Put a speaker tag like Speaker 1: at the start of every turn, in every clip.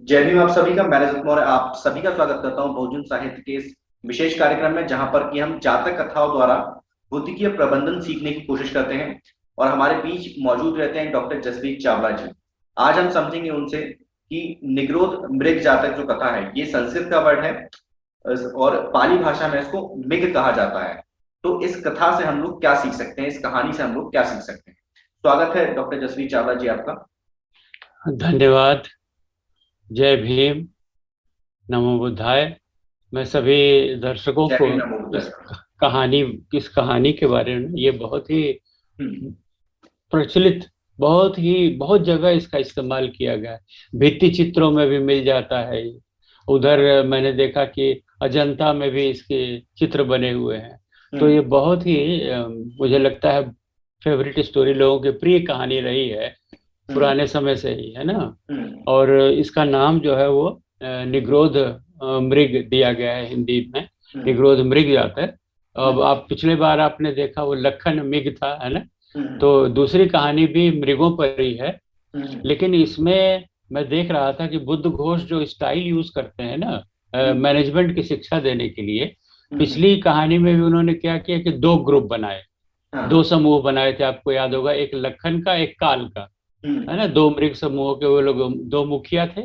Speaker 1: जय भीम आप सभी का। मैं रजत मौर्य आप सभी का स्वागत करता हूं बहुजन साहित्य के इस विशेष कार्यक्रम में, जहां पर कि हम जातक कथाओं द्वारा बुद्धिकीय प्रबंधन सीखने की कोशिश करते हैं। और हमारे बीच मौजूद रहते हैं डॉक्टर जसवीर चावला जी। आज हम समझेंगे उनसे कि निग्रोध मृग जातक जो कथा है, ये संस्कृत का वर्ड है और पाली भाषा में इसको मिग कहा जाता है। तो इस कथा से हम लोग क्या सीख सकते हैं, इस कहानी से हम लोग क्या सीख सकते हैं। स्वागत है डॉक्टर जसवीर चावला जी आपका।
Speaker 2: धन्यवाद। जय भीम। नमो बुद्धाय। मैं सभी दर्शकों
Speaker 1: जय
Speaker 2: को
Speaker 1: भीम नमो
Speaker 2: इस
Speaker 1: बुद्धाय।
Speaker 2: कहानी इस कहानी के बारे में, ये बहुत ही
Speaker 1: हम्म।
Speaker 2: प्रचलित, बहुत जगह इसका इस्तेमाल किया गया है। भित्ति चित्रों में भी मिल जाता है ये। उधर मैंने देखा कि अजंता में भी इसके चित्र बने हुए हैं। तो
Speaker 1: हम्म।
Speaker 2: ये बहुत ही मुझे लगता है फेवरेट स्टोरी, लोगों की प्रिय कहानी रही है
Speaker 1: हम्म।
Speaker 2: पुराने समय से ही, है ना।
Speaker 1: हम्म।
Speaker 2: और इसका नाम जो है वो निग्रोध मृग दिया गया है हिंदी में।
Speaker 1: हम्म।
Speaker 2: निग्रोध मृग जाता है। अब
Speaker 1: हम्म।
Speaker 2: आप पिछले बार आपने देखा वो लखन मिग था, है ना।
Speaker 1: हम्म।
Speaker 2: तो दूसरी कहानी भी मृगों पर ही है।
Speaker 1: हम्म।
Speaker 2: लेकिन इसमें मैं देख रहा था कि बुद्ध घोष जो स्टाइल यूज करते हैं ना
Speaker 1: हम्म।
Speaker 2: मैनेजमेंट की शिक्षा देने के लिए,
Speaker 1: हम्म।
Speaker 2: पिछली कहानी में भी उन्होंने क्या किया कि दो ग्रुप बनाए, दो
Speaker 1: हाँ।
Speaker 2: समूह बनाए थे। आपको याद होगा, एक लखन का, एक काल का, है
Speaker 1: हम्म।
Speaker 2: ना। दो मृग समूह के वो लोग, दो मुखिया थे।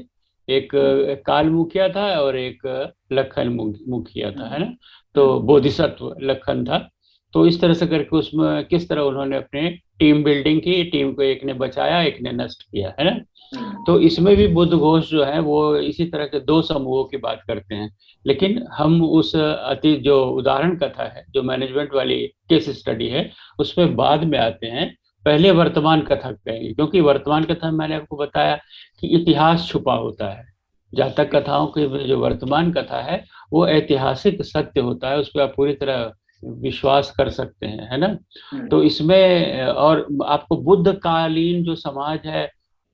Speaker 2: एक
Speaker 1: हम्म।
Speaker 2: काल मुखिया था और एक लखन मुखिया था, है
Speaker 1: हम्म।
Speaker 2: ना। तो बोधिसत्व लखन था। तो इस तरह से करके उसमें किस तरह उन्होंने अपने टीम बिल्डिंग की, टीम को एक ने बचाया, एक ने नष्ट किया, है ना।
Speaker 1: हम्म।
Speaker 2: तो इसमें भी बुद्ध घोष जो है वो इसी तरह के दो समूहों की बात करते हैं। लेकिन हम उस अति जो उदाहरण कथा है, जो मैनेजमेंट वाली केस स्टडी है, उसमें बाद में आते हैं। पहले वर्तमान कथा कहेंगे, क्योंकि वर्तमान कथा में मैंने आपको बताया कि इतिहास छुपा होता है। जातक कथाओं की जो वर्तमान कथा है वो ऐतिहासिक सत्य होता है, उस पर आप पूरी तरह विश्वास कर सकते हैं, है ना।
Speaker 1: हम्म।
Speaker 2: तो इसमें और आपको बुद्ध कालीन जो समाज है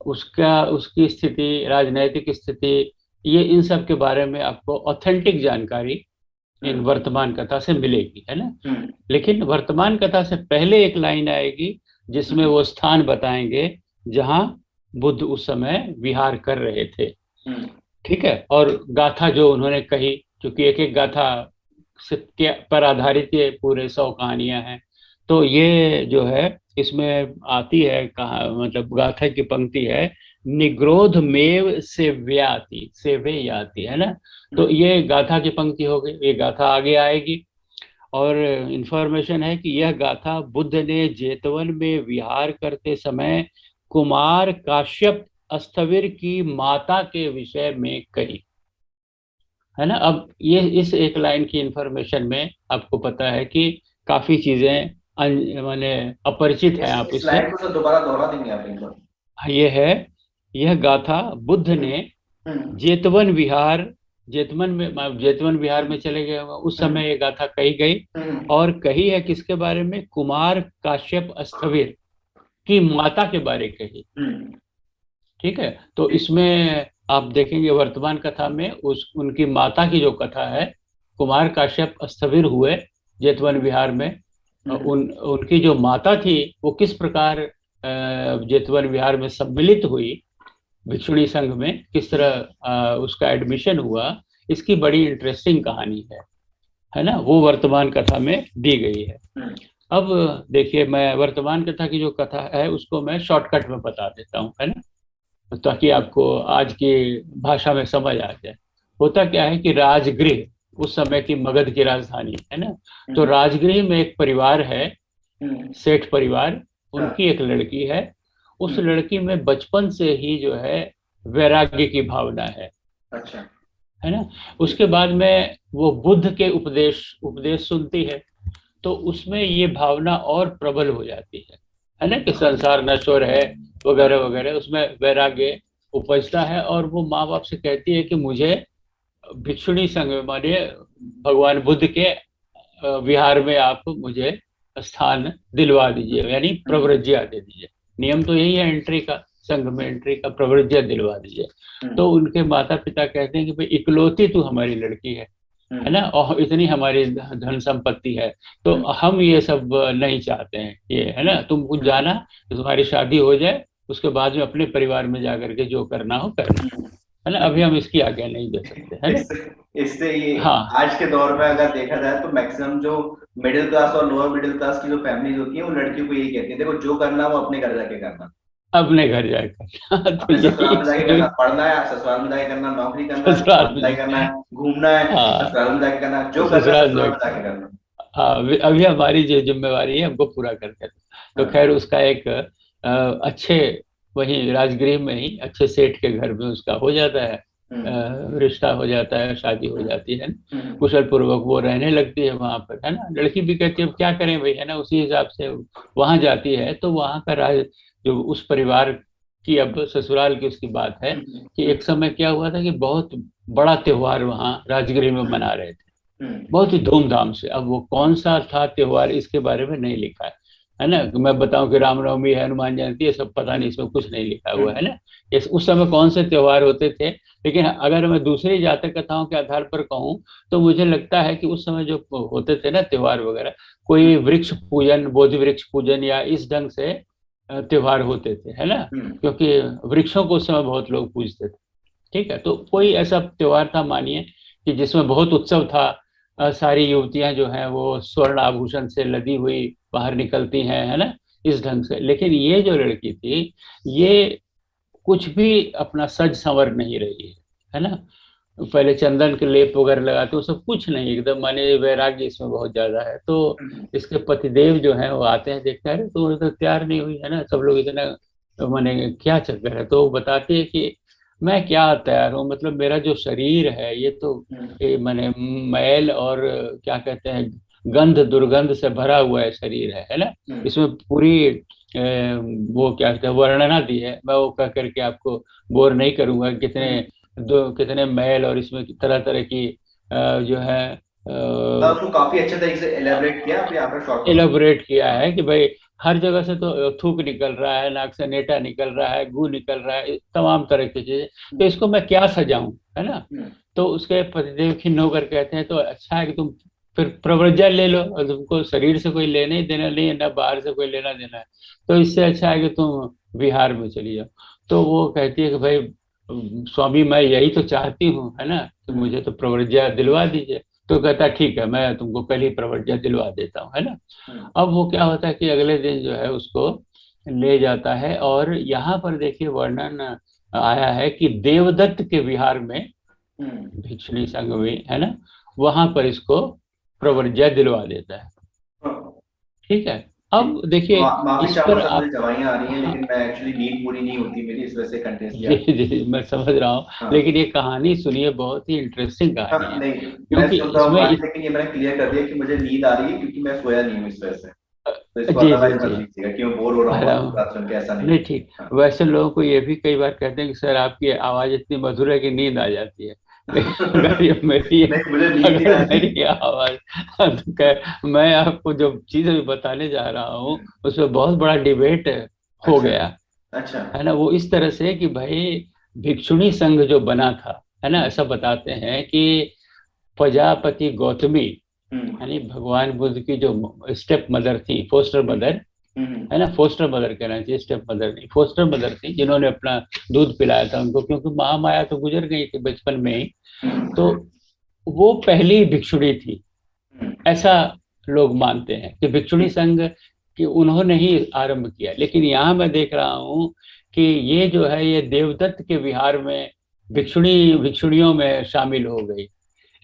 Speaker 2: उसका, उसकी स्थिति, राजनैतिक स्थिति, ये इन सब के बारे में आपको ऑथेंटिक जानकारी इन
Speaker 1: हम्म।
Speaker 2: वर्तमान कथा से मिलेगी, है ना।
Speaker 1: हम्म।
Speaker 2: लेकिन वर्तमान कथा से पहले एक लाइन आएगी जिसमें
Speaker 1: हम्म।
Speaker 2: वो स्थान बताएंगे जहां बुद्ध उस समय विहार कर रहे थे।
Speaker 1: हम्म।
Speaker 2: ठीक है। और गाथा जो उन्होंने कही, क्योंकि एक एक गाथा से के पर आधारित ये पूरे 100 कहानियां हैं। तो ये जो है इसमें आती है, कहा मतलब गाथा की पंक्ति है, निग्रोध मेव सेव्याति, सेवे याति, है ना। तो
Speaker 1: हम्म।
Speaker 2: ये गाथा की पंक्ति हो गई, ये गाथा आगे आएगी। और इंफॉर्मेशन है कि यह गाथा बुद्ध ने जेतवन में विहार करते समय कुमार काश्यप स्थविर की माता के विषय में कही, है ना। अब ये इस एक लाइन की इंफॉर्मेशन में आपको पता है कि काफी चीजें माने अपरिचित हैं
Speaker 1: इस
Speaker 2: आप इससे।
Speaker 1: स्लाइड को तो दोबारा दोहरा देंगे आप एक बार।
Speaker 2: ये है, यह गाथा बुद्ध
Speaker 1: हम्म।
Speaker 2: ने
Speaker 1: हम्म।
Speaker 2: जेतवन विहार, जेतवन विहार में चले गए होंगे उस
Speaker 1: हम्म।
Speaker 2: समय ये गाथा कही गई।
Speaker 1: हम्म।
Speaker 2: और कही है किसके बारे में? कुमार काश्यप स्थविर की माता के बारे कही।
Speaker 1: हम्म।
Speaker 2: ठीक है। तो इसमें आप देखेंगे वर्तमान कथा में उस उनकी माता की जो कथा है, कुमार काश्यप स्थविर हुए जेतवन विहार में।
Speaker 1: हम्म।
Speaker 2: उनकी जो माता थी वो किस प्रकार जेतवन विहार में सम्मिलित हुई, भिक्षुणी संघ में किस तरह उसका एडमिशन हुआ, इसकी बड़ी इंटरेस्टिंग कहानी है ना। वो वर्तमान कथा में दी गई है।
Speaker 1: हम्म।
Speaker 2: अब देखिए, मैं वर्तमान कथा की जो कथा है उसको मैं शॉर्टकट में बता देता हूँ, है ना, ताकि आपको आज की भाषा में समझ आ जाए। होता क्या है कि राजगृह उस समय की मगध की राजधानी, है ना। तो
Speaker 1: हम्म।
Speaker 2: राजगृह में एक परिवार है,
Speaker 1: हम्म।
Speaker 2: सेठ परिवार।
Speaker 1: हाँ।
Speaker 2: उनकी एक लड़की है। उस
Speaker 1: हम्म।
Speaker 2: लड़की में बचपन से ही जो है वैराग्य की भावना
Speaker 1: अच्छा।
Speaker 2: है ना।
Speaker 1: ठीक।
Speaker 2: उसके बाद में वो बुद्ध के उपदेश उपदेश सुनती है। तो उसमें ये भावना और प्रबल हो जाती है ना, कि संसार नश्वर है वगैरह
Speaker 1: हाँ।
Speaker 2: वगैरह। उसमें वैराग्य उपजता है और वो माँ बाप से कहती है कि मुझे भिक्षुणी संघ में, माने भगवान बुद्ध के विहार में आप मुझे स्थान दिलवा दीजिए, यानी
Speaker 1: हम्म।
Speaker 2: प्रव्रज्या दे दीजिए। नियम तो यही है एंट्री का, संघ में एंट्री का, प्रव्रज्या दिलवा दीजिए।
Speaker 1: हम्म।
Speaker 2: तो उनके माता पिता कहते हैं कि भाई इकलौती तू हमारी लड़की है
Speaker 1: हम्म।
Speaker 2: ना, और इतनी हमारी धन संपत्ति है, तो
Speaker 1: हम्म।
Speaker 2: हम ये सब नहीं चाहते हैं, ये है ना। तुम कुछ
Speaker 1: हम्म।
Speaker 2: जाना, तो तुम्हारी शादी हो जाए, उसके बाद में अपने परिवार में जाकर के जो करना हो करना,
Speaker 1: हम्म।
Speaker 2: है ना, अभी हम इसकी आज्ञा नहीं दे सकते, है ना।
Speaker 1: इससे इससे ये
Speaker 2: हाँ,
Speaker 1: आज के दौर में अगर देखा जाए तो मैक्सिमम जो मिडिल क्लास और लोअर मिडिल क्लास की जो फैमिलीज होती है वो लड़कियों को यही कहती है, देखो जो करना है वो अपने घर जाके करना,
Speaker 2: अपने घर जाकर तो
Speaker 1: अपने
Speaker 2: यही
Speaker 1: ससुराल में जाके
Speaker 2: इसलिए
Speaker 1: करना, पढ़ना है ससुराल में जाके करना, नौकरी करना है
Speaker 2: ससुराल
Speaker 1: ससुराल में
Speaker 2: में
Speaker 1: जाके करना है, घूमना है
Speaker 2: हाँ,
Speaker 1: ससुराल में जाके करना है, जो करना है
Speaker 2: ससुराल
Speaker 1: ससुराल में
Speaker 2: जाके,
Speaker 1: जाके करना।
Speaker 2: हाँ, अभी हमारी जो जिम्मेवारी है हमको पूरा करके दो। तो
Speaker 1: हाँ।
Speaker 2: खैर उसका एक अच्छे, वहीं राजगृह में ही अच्छे सेठ के घर में उसका हो जाता है,
Speaker 1: हम्म।
Speaker 2: रिश्ता हो जाता है, शादी हो
Speaker 1: हम्म।
Speaker 2: जाती है ना।
Speaker 1: हम्म।
Speaker 2: कुशल पूर्वक वो रहने लगती है वहां पर, है ना। लड़की भी कहती है अब क्या करें भाई, है ना, उसी हिसाब से वहां जाती है। तो वहां का राज, जो उस परिवार की, अब ससुराल की उसकी बात है कि
Speaker 1: हम्म।
Speaker 2: एक समय क्या हुआ था कि बहुत बड़ा त्योहार वहां राजगृह में
Speaker 1: हम्म।
Speaker 2: मना रहे थे,
Speaker 1: हम्म।
Speaker 2: बहुत ही धूमधाम से। अब वो कौन सा था त्योहार इसके बारे में नहीं लिखा है ना, कि मैं बताऊं कि रामनवमी है, हनुमान जयंती है, सब पता नहीं, इसमें कुछ नहीं लिखा हुआ है
Speaker 1: हम्म।
Speaker 2: ना। उस समय कौन से त्योहार होते थे। लेकिन अगर मैं दूसरी जातक कथाओं के आधार पर कहूँ तो मुझे लगता है कि उस समय जो होते थे ना त्योहार वगैरह, कोई वृक्ष पूजन, बोधि वृक्ष पूजन या इस ढंग से त्योहार होते थे, है ना।
Speaker 1: हम्म।
Speaker 2: क्योंकि वृक्षों को उस समय बहुत लोग पूजते थे। ठीक है, तो कोई ऐसा त्योहार था मानिए कि जिसमें बहुत उत्सव था। सारी युवतियां जो हैं वो स्वर्ण आभूषण से लदी हुई बाहर निकलती हैं, है ना, इस ढंग से। लेकिन ये जो लड़की थी, ये कुछ भी अपना सज संवर नहीं रही है ना। पहले चंदन के लेप वगैरह लगाते, वो सब कुछ नहीं, एकदम माने वैराग्य इसमें बहुत ज्यादा है। तो
Speaker 1: हम्म।
Speaker 2: इसके पतिदेव जो है वो आते हैं, देखते हैं, अरे तो वो तो तैयार नहीं हुई, है ना, सब लोग इतना, माने क्या चक्कर है। तो वो बताती है कि मैं क्या तैयार हूँ, मतलब मेरा जो शरीर है ये तो
Speaker 1: हम्म।
Speaker 2: माने मैल और क्या कहते हैं, गंध दुर्गंध से भरा हुआ है शरीर है ना।
Speaker 1: हम्म।
Speaker 2: इसमें पूरी वो क्या कहते हैं वर्णना दी है, मैं वो कह करके आपको बोर नहीं करूंगा।
Speaker 1: हम्म।
Speaker 2: कितने महल और इसमें तरह तरह की जो है
Speaker 1: उसको काफी अच्छे तरीके से एलेबरेट किया आप यहाँ पर शॉर्ट में।
Speaker 2: इलेबोरेट किया
Speaker 1: हाँ।
Speaker 2: है कि भाई हर जगह से तो थूक निकल रहा है, नाक से नेटा निकल रहा है, गू निकल रहा है, तमाम तरह की चीजें, तो
Speaker 1: हम्म।
Speaker 2: इसको मैं क्या सजाऊं, है ना।
Speaker 1: हम्म।
Speaker 2: तो उसके पतिदेव खिन्न होकर कहते हैं तो अच्छा है कि तुम फिर प्रव्रजा ले लो, और तुमको शरीर से कोई लेना ही देना नहीं है, ना बाहर से कोई लेना देना है, तो इससे अच्छा है कि तुम बिहार में चली जाओ। तो वो कहती है कि भाई स्वामी मैं यही तो चाहती हूँ, है ना, कि
Speaker 1: हम्म।
Speaker 2: मुझे तो प्रव्रजा दिलवा दीजिए। तो कहता है ठीक है, मैं तुमको कल ही प्रव्रजा दिलवा देता हूँ, है ना।
Speaker 1: हम्म।
Speaker 2: अब वो क्या होता है कि अगले दिन जो है उसको ले जाता है, और यहाँ पर देखिए वर्णन आया है कि देवदत्त के विहार में
Speaker 1: हम्म।
Speaker 2: भिक्षुणी संघ में, है ना, वहां पर इसको प्रवर्ज्य दिलवा देता है।
Speaker 1: हाँ।
Speaker 2: ठीक है, अब देखिए
Speaker 1: माफी
Speaker 2: इस
Speaker 1: चाहूंगा
Speaker 2: पर
Speaker 1: सर, मुझे दवाइयाँ आ रही हैं
Speaker 2: हाँ,
Speaker 1: लेकिन मैं एक्चुअली नींद पूरी नहीं होती मेरी, इस वजह से कंटेस्ट किया।
Speaker 2: जी जी मैं समझ रहा हूँ।
Speaker 1: हाँ।
Speaker 2: लेकिन ये कहानी सुनिए, बहुत ही इंटरेस्टिंग
Speaker 1: हाँ
Speaker 2: कहानी है,
Speaker 1: नहीं, मैं
Speaker 2: क्योंकि
Speaker 1: सुनता हूँ
Speaker 2: इसमें
Speaker 1: कहानी, लेकिन ये मैंने क्लियर कर दिया कि मुझे नींद आ रही है क्योंकि मैं सोया नहीं हूँ इस वजह से, तो इसको
Speaker 2: जी जी
Speaker 1: अदरवाइज
Speaker 2: जी,
Speaker 1: मत लीजिएगा कि मैं बोर हो रहा हूँ आपकी बात सुन के, ऐसा नहीं
Speaker 2: नहीं
Speaker 1: है।
Speaker 2: ठीक।
Speaker 1: हाँ।
Speaker 2: वैसे लोगों को ये भी कई बार कहते हैं कि सर आपकी आवाज इतनी मधुर है कि नींद आ जाती है। लेकिन अगर ये मेरी
Speaker 1: नहीं मुझे नींद नहीं
Speaker 2: अगर
Speaker 1: आ रही।
Speaker 2: मेरी आवाज तो मैं आपको जो चीज अभी बताने जा रहा हूँ उसमें बहुत बड़ा डिबेट हो
Speaker 1: अच्छा।
Speaker 2: गया,
Speaker 1: अच्छा।
Speaker 2: है ना। वो इस तरह से कि भाई भिक्षुणी संघ जो बना था, है ना,
Speaker 1: हम्म।
Speaker 2: ऐसा बताते हैं कि प्रजापति गौतमी,
Speaker 1: हम्म।
Speaker 2: यानी भगवान बुद्ध की जो स्टेप मदर थी, फोस्टर
Speaker 1: हम्म।
Speaker 2: मदर,
Speaker 1: हम्म।
Speaker 2: है ना, फोस्टर मदर कहना चाहिए, स्टेप मदर नहीं, फोस्टर मदर थी, जिन्होंने अपना दूध पिलाया था उनको, क्योंकि महामाया तो गुजर गई थी बचपन में ही। तो
Speaker 1: हम्म।
Speaker 2: वो पहली भिक्षुणी थी,
Speaker 1: हम्म।
Speaker 2: ऐसा लोग मानते हैं कि भिक्षुणी संघ कि उन्होंने ही आरंभ किया। लेकिन यहाँ मैं देख रहा हूँ कि ये जो है ये देवदत्त के विहार में भिक्षुणियों में शामिल हो गई।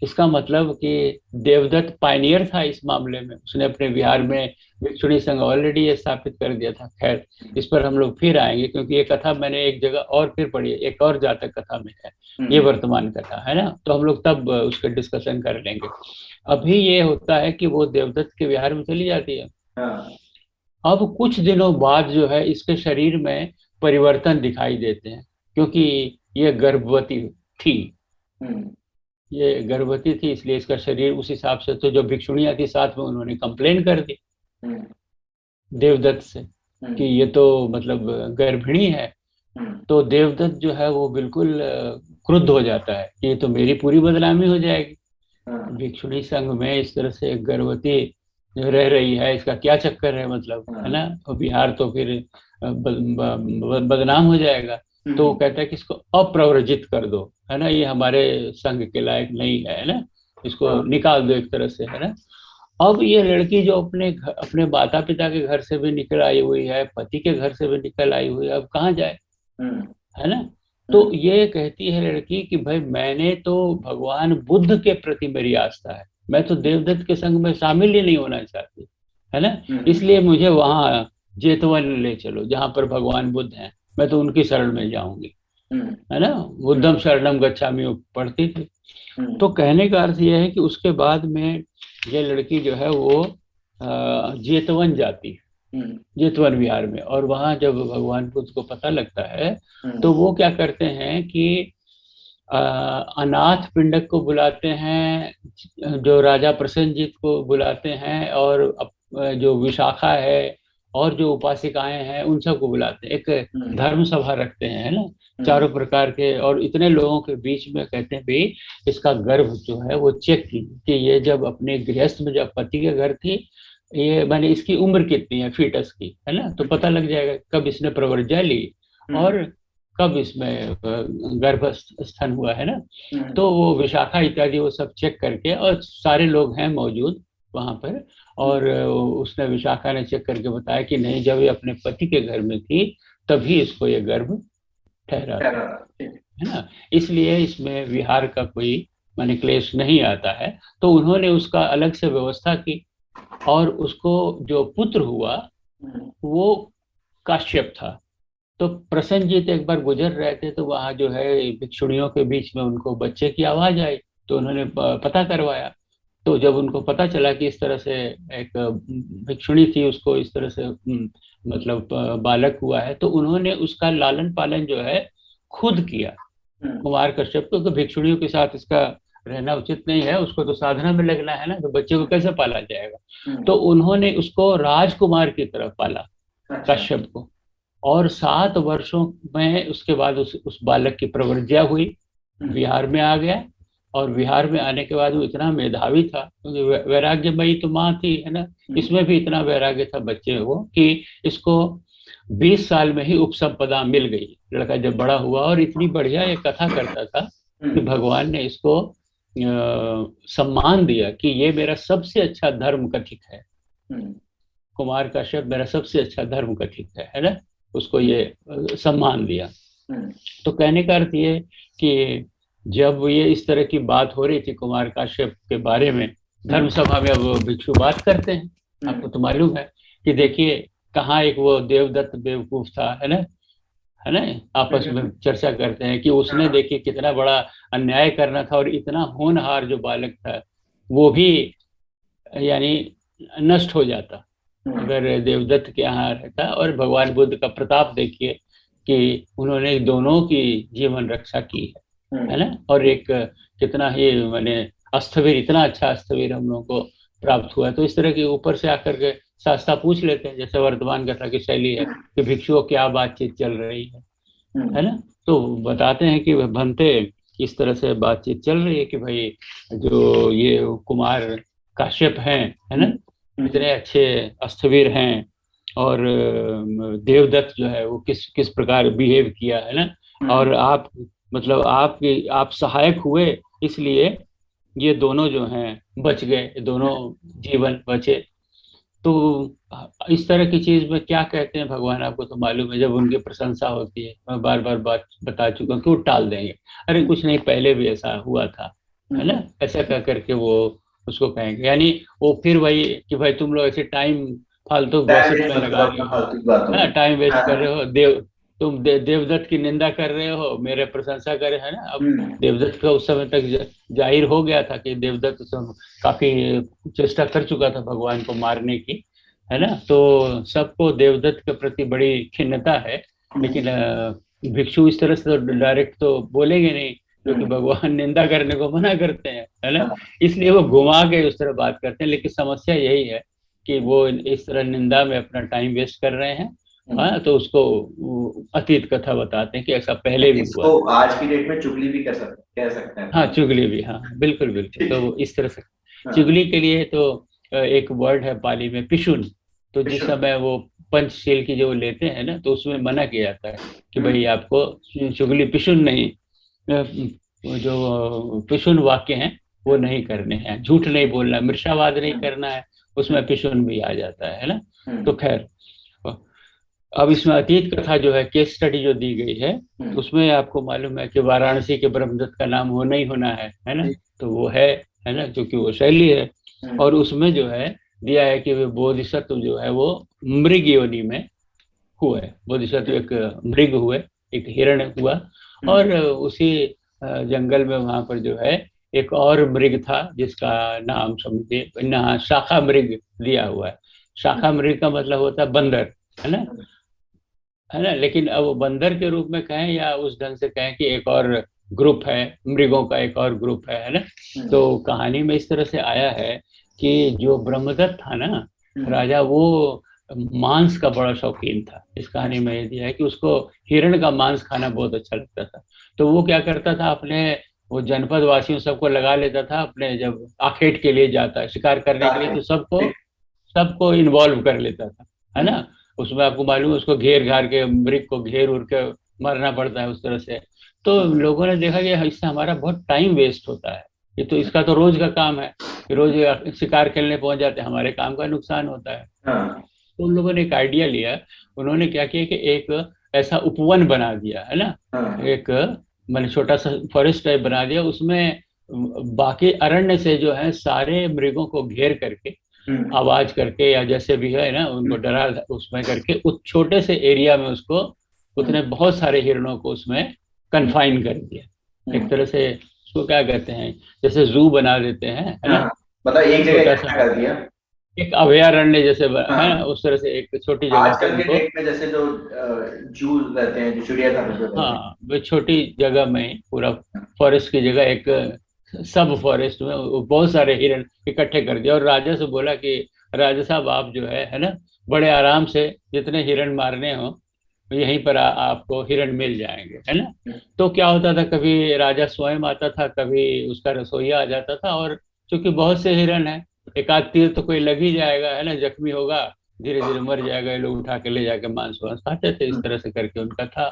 Speaker 2: इसका मतलब कि देवदत्त पायनियर था इस मामले में, उसने अपने बिहार में भिक्षुणी संघ ऑलरेडी स्थापित कर दिया था। खैर इस पर हम लोग फिर आएंगे, क्योंकि ये कथा मैंने एक जगह और फिर पढ़ी है, एक और जातक कथा में है, ये
Speaker 1: हम्म।
Speaker 2: वर्तमान कथा है ना, तो हम लोग तब उसका डिस्कशन कर लेंगे। अभी ये होता है कि वो देवदत्त के बिहार में चली जाती है।
Speaker 1: हाँ।
Speaker 2: अब कुछ दिनों बाद जो है इसके शरीर में परिवर्तन दिखाई देते हैं, क्योंकि ये गर्भवती थी,
Speaker 1: हम्म।
Speaker 2: ये गर्भवती थी, इसलिए इसका शरीर उस हिसाब से, तो जो भिक्षुणियां थी साथ में उन्होंने कंप्लेन कर दी
Speaker 1: हम्म।
Speaker 2: देवदत्त से कि
Speaker 1: हम्म।
Speaker 2: ये तो मतलब गर्भिणी है।
Speaker 1: हम्म।
Speaker 2: तो देवदत्त जो है वो बिल्कुल क्रुद्ध हो जाता है कि ये तो मेरी पूरी बदनामी हो जाएगी,
Speaker 1: हाँ।
Speaker 2: भिक्षुणी संघ में इस तरह से एक गर्भवती जो रह रही है, इसका क्या चक्कर है, मतलब, है
Speaker 1: हाँ।
Speaker 2: ना, और बिहार तो फिर बदनाम हो जाएगा। तो वो कहता है कि इसको अप्रव्रजित कर दो, है ना, ये हमारे संग के लायक नहीं है ना, इसको
Speaker 1: हाँ,
Speaker 2: निकाल दो एक तरह से, है ना। अब ये लड़की जो अपने माता पिता के घर से भी निकल आई हुई है, पति के घर से भी निकल आई हुई है, अब कहाँ जाए,
Speaker 1: हम्म,
Speaker 2: है ना। तो
Speaker 1: हम्म,
Speaker 2: ये कहती है लड़की कि भाई मैंने तो भगवान बुद्ध के प्रति मेरी आस्था है, मैं तो देवदत्त के संग में शामिल ही नहीं होना चाहती, है ना।
Speaker 1: हम्म,
Speaker 2: इसलिए मुझे वहां जेतवन ले चलो जहां पर भगवान बुद्ध हैं, मैं तो उनकी शरण में जाऊंगी,
Speaker 1: हम्म,
Speaker 2: है ना। बुद्धम शरणम गच्छामि वो पढ़ती थी।
Speaker 1: हम्म,
Speaker 2: तो कहने का अर्थ यह है कि उसके बाद में ये लड़की जो है वो जेतवन जाती है,
Speaker 1: हम्म,
Speaker 2: जेतवन विहार में। और वहां जब भगवान बुद्ध को पता लगता है
Speaker 1: हम्म,
Speaker 2: तो वो क्या करते हैं कि अनाथ पिंडक को बुलाते हैं, जो राजा प्रसेनजीत को बुलाते हैं, और जो विशाखा है और जो उपासिकाएं हैं उन सबको बुलाते हैं, एक
Speaker 1: हम्म,
Speaker 2: धर्म सभा रखते हैं, है ना।
Speaker 1: हम्म,
Speaker 2: चारों प्रकार के और इतने लोगों के बीच में कहते हैं भी इसका गर्भ जो है वो चेक की कि ये जब अपने गृहस्थ में जब पति के घर थी, ये माने इसकी उम्र कितनी है फीटस की, है ना, तो पता लग जाएगा कब इसने प्रव्रज्या ली
Speaker 1: हम्म,
Speaker 2: और कब इसमें गर्भ स्थान हुआ, है ना।
Speaker 1: हम्म,
Speaker 2: तो वो विशाखा इत्यादि वो सब चेक करके, और सारे लोग हैं मौजूद वहां पर, और उसने विशाखा ने चेक करके बताया कि नहीं, जब ये अपने पति के घर में थी तभी इसको ये गर्भ ठहरा था,
Speaker 1: ठहरा, ठीक,
Speaker 2: है ना। इसलिए इसमें विहार का कोई माने क्लेश नहीं आता है। तो उन्होंने उसका अलग से व्यवस्था की, और उसको जो पुत्र हुआ
Speaker 1: हम्म,
Speaker 2: वो काश्यप था। तो प्रसन्नजीत एक बार गुजर रहे थे तो वहां जो है भिक्षुणियों के बीच में उनको बच्चे की आवाज आई, तो उन्होंने पता करवाया। तो जब उनको पता चला कि इस तरह से एक भिक्षुणी थी, उसको इस तरह से मतलब बालक हुआ है, तो उन्होंने उसका लालन पालन जो है खुद किया,
Speaker 1: हम्म,
Speaker 2: कुमार कश्यप को। तो भिक्षुणियों के साथ इसका रहना उचित नहीं है, उसको तो साधना में लगना है ना, तो बच्चे को कैसे पाला जाएगा। तो
Speaker 1: हम्म,
Speaker 2: उन्होंने उसको राजकुमार की तरह पाला,
Speaker 1: अच्छा,
Speaker 2: कश्यप को। और 7 वर्षों में उसके बाद उस बालक की प्रवृत्तिया हुई,
Speaker 1: हम्म,
Speaker 2: बिहार में आ गया। और बिहार में आने के बाद वो इतना मेधावी था, क्योंकि वैराग्यमयी तो माँ थी, है ना।
Speaker 1: हम्म,
Speaker 2: इसमें भी इतना वैराग्य था बच्चे को कि इसको 20 साल में ही उपसंपदा मिल गई। लड़का जब बड़ा हुआ, और इतनी बढ़िया ये कथा करता था कि
Speaker 1: हम्म,
Speaker 2: भगवान ने इसको सम्मान दिया कि ये मेरा सबसे अच्छा धर्म कथित है,
Speaker 1: हम्म,
Speaker 2: कुमार कश्यप मेरा सबसे अच्छा धर्म कथित है ना। उसको ये सम्मान दिया।
Speaker 1: हम्म,
Speaker 2: तो कहने का अर्थ ये कि जब ये इस तरह की बात हो रही थी कुमार काश्यप के बारे में, धर्म
Speaker 1: हम्म,
Speaker 2: सभा में अब भिक्षु बात करते हैं।
Speaker 1: हम्म,
Speaker 2: आपको तो मालूम है कि देखिए कहाँ एक वो देवदत्त बेवकूफ था, है ना, है ना। आपस में चर्चा करते हैं कि उसने
Speaker 1: हाँ,
Speaker 2: देखिए कितना बड़ा अन्याय करना था, और इतना होनहार जो बालक था वो भी यानी नष्ट हो जाता
Speaker 1: हम्म,
Speaker 2: अगर देवदत्त के यहाँ रहता। और भगवान बुद्ध का प्रताप देखिए कि उन्होंने दोनों की जीवन रक्षा की है
Speaker 1: हम्म,
Speaker 2: ना। और एक कितना ही मैंने अस्थवीर, इतना अच्छा अस्थवीर हम लोगों को प्राप्त हुआ है। तो इस तरह के ऊपर से आकर के शास्त्रा पूछ लेते हैं, जैसे वर्तमान कथा की शैली है कि भिक्षुओं क्या बातचीत चल रही है
Speaker 1: हम्म,
Speaker 2: ना। तो बताते हैं कि भंते इस तरह से बातचीत चल रही है कि भाई जो ये कुमार काश्यप हैं, है ना,
Speaker 1: हम्म, हम्म,
Speaker 2: इतने अच्छे अस्थवीर हैं, और देवदत्त जो है वो किस किस प्रकार बिहेव किया, है ना।
Speaker 1: हम्म,
Speaker 2: और आप मतलब आप सहायक हुए, इसलिए ये दोनों जो हैं बच गए, दोनों जीवन बचे। तो इस तरह की चीज में क्या कहते हैं भगवान, आपको तो मालूम है, जब उनकी प्रशंसा होती है, मैं बार बार बात बता चुका हूं, क्यों टाल देंगे, अरे कुछ नहीं पहले भी ऐसा हुआ था, है
Speaker 1: हम्म,
Speaker 2: ना। ऐसा कह करके वो उसको कहेंगे, यानी वो फिर वही कि भाई तुम लोग ऐसे टाइम फालतू
Speaker 1: टाइम
Speaker 2: गॉसिप में
Speaker 1: वेस्ट मत
Speaker 2: लगा
Speaker 1: करो
Speaker 2: रहे
Speaker 1: अपना
Speaker 2: हो,
Speaker 1: फालतू की बातों
Speaker 2: है ना,
Speaker 1: में।
Speaker 2: टाइम वेस्ट
Speaker 1: हाँ,
Speaker 2: कर
Speaker 1: हाँ,
Speaker 2: रहे हो। तुम देवदत्त की निंदा कर रहे हो, मेरे प्रशंसा करे, है ना। अब
Speaker 1: हम्म,
Speaker 2: देवदत्त का उस समय तक जाहिर हो गया था कि देवदत्त उस समय काफी चेष्टा कर चुका था भगवान को मारने की, है ना। तो सबको देवदत्त के प्रति बड़ी खिन्नता है।
Speaker 1: हम्म,
Speaker 2: लेकिन भिक्षु इस तरह से तो डायरेक्ट तो बोलेंगे नहीं, क्योंकि
Speaker 1: हम्म,
Speaker 2: भगवान निंदा करने को मना करते हैं, है ना।
Speaker 1: हाँ,
Speaker 2: इसलिए वो घुमा के उस तरह बात करते हैं। लेकिन समस्या यही है कि वो इस तरह निंदा में अपना टाइम वेस्ट कर रहे हैं।
Speaker 1: हम्म।
Speaker 2: हाँ, तो उसको वो अतीत कथा बताते हैं कि ऐसा पहले भी हुआ
Speaker 1: इसको
Speaker 2: था।
Speaker 1: आज की डेट में चुगली भी कह सकते हैं
Speaker 2: हाँ,
Speaker 1: अपन।
Speaker 2: चुगली भी, हाँ बिल्कुल बिल्कुल।
Speaker 1: ठीक,
Speaker 2: तो इस तरह से
Speaker 1: हाँ,
Speaker 2: चुगली के लिए तो एक वर्ड है पाली में पिशुन। तो जिस
Speaker 1: विशु,
Speaker 2: समय वो पंचशील की जो लेते हैं ना, तो उसमें मना किया जाता है कि भाई आपको चुगली पिशुन नहीं, जो पिशुन वाक्य हैं वो नहीं करने हैं, झूठ नहीं बोलना, मिर्शावाद नहीं करना है, उसमें पिशुन भी आ जाता है ना। तो खैर, अब इसमें अतीत कथा जो है, केस स्टडी जो दी गई है, उसमें आपको मालूम है कि वाराणसी के ब्रह्मदत्त का नाम होना ही होना है ना। तो वो है ना, क्योंकि वो शैली है। और उसमें जो है दिया है कि वे बोधिसत्व जो है वो मृग योनि में हुए, बोधिसत्व एक मृग हुए, एक हिरण हुआ। और उसी जंगल में वहां पर जो है एक और मृग था जिसका नाम समझिए ना, शाखा मृग दिया हुआ है। शाखा मृग का मतलब होता है बंदर, है ना। लेकिन अब वो बंदर के रूप में कहें या उस ढंग से कहें कि एक और ग्रुप है, मृगों का एक और ग्रुप है ना। तो कहानी में इस तरह से आया है कि जो ब्रह्मदत्त था ना राजा, वो मांस का बड़ा शौकीन था। इस कहानी में ये दिया है कि उसको हिरण का मांस खाना बहुत अच्छा लगता था। तो वो क्या करता था, अपने वो जनपद वासियों सबको लगा लेता था अपने, जब आखेट के लिए जाता है शिकार करने के लिए, तो सबको सबको इन्वॉल्व कर लेता था, है ना। उसमें आपको मालूम है उसको घेर घार के, मृग को घेर उड़ के मारना पड़ता है उस तरह से। तो लोगों ने देखा कि इससे हमारा बहुत टाइम वेस्ट होता है, ये तो इसका तो रोज का काम है कि रोज शिकार खेलने पहुंच जाते हैं, हमारे काम का नुकसान होता है। तो उन लोगों ने एक आइडिया लिया, उन्होंने क्या किया कि एक ऐसा उपवन बना दिया, है ना। एक मैंने छोटा सा फॉरेस्ट टाइप बना दिया, उसमें बाकी अरण्य से जो है सारे मृगों को घेर करके, आवाज करके या जैसे भी है ना, उनको डरा उसमें करके, उस छोटे से एरिया में उसको, उतने बहुत सारे हिरणों को उसमें कन्फाइन कर दिया। एक तरह से उसको क्या कहते हैं, जैसे जू बना देते हैं, है ना।
Speaker 1: मतलब एक जगह
Speaker 2: छोटा
Speaker 1: इकट्ठा
Speaker 2: सा
Speaker 1: कर दिया।
Speaker 2: एक अभयारण्य जैसे है ना,
Speaker 1: हाँ,
Speaker 2: उस तरह से एक छोटी जगह पे
Speaker 1: आजकल के
Speaker 2: उनको।
Speaker 1: डेट में जैसे जो जू रहते हैं, जो चिड़ियाघर में जो रहते
Speaker 2: हाँ, वो छोटी जगह में पूरा फॉरेस्ट की जगह एक सब फॉरेस्ट में वो बहुत सारे हिरण इकट्ठे कर दिया, और राजा से बोला कि राजा साहब आप जो है ना, बड़े आराम से जितने हिरण मारने हो यहीं पर आपको हिरण मिल जाएंगे, है ना।
Speaker 1: हैं।
Speaker 2: तो क्या होता था, कभी राजा स्वयं आता था, कभी उसका रसोईया आ जाता था, और चूंकि बहुत से हिरण है, एक आध तीर तो कोई लग ही जाएगा, है ना, जख्मी होगा, धीरे धीरे मर जाएगा, ये लोग उठा के ले जाके मांस वांस खाते थे। इस तरह से करके उनका था।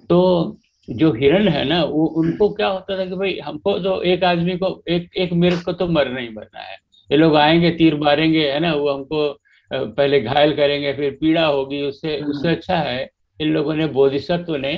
Speaker 2: तो जो हिरण है ना, वो उनको क्या होता था कि भाई हमको तो एक आदमी को, एक मेरे को तो मरना ही मरना है, ये लोग आएंगे तीर मारेंगे, है ना, वो हमको पहले घायल करेंगे, फिर पीड़ा होगी, उससे उससे अच्छा है इन लोगों ने, बोधिसत्व ने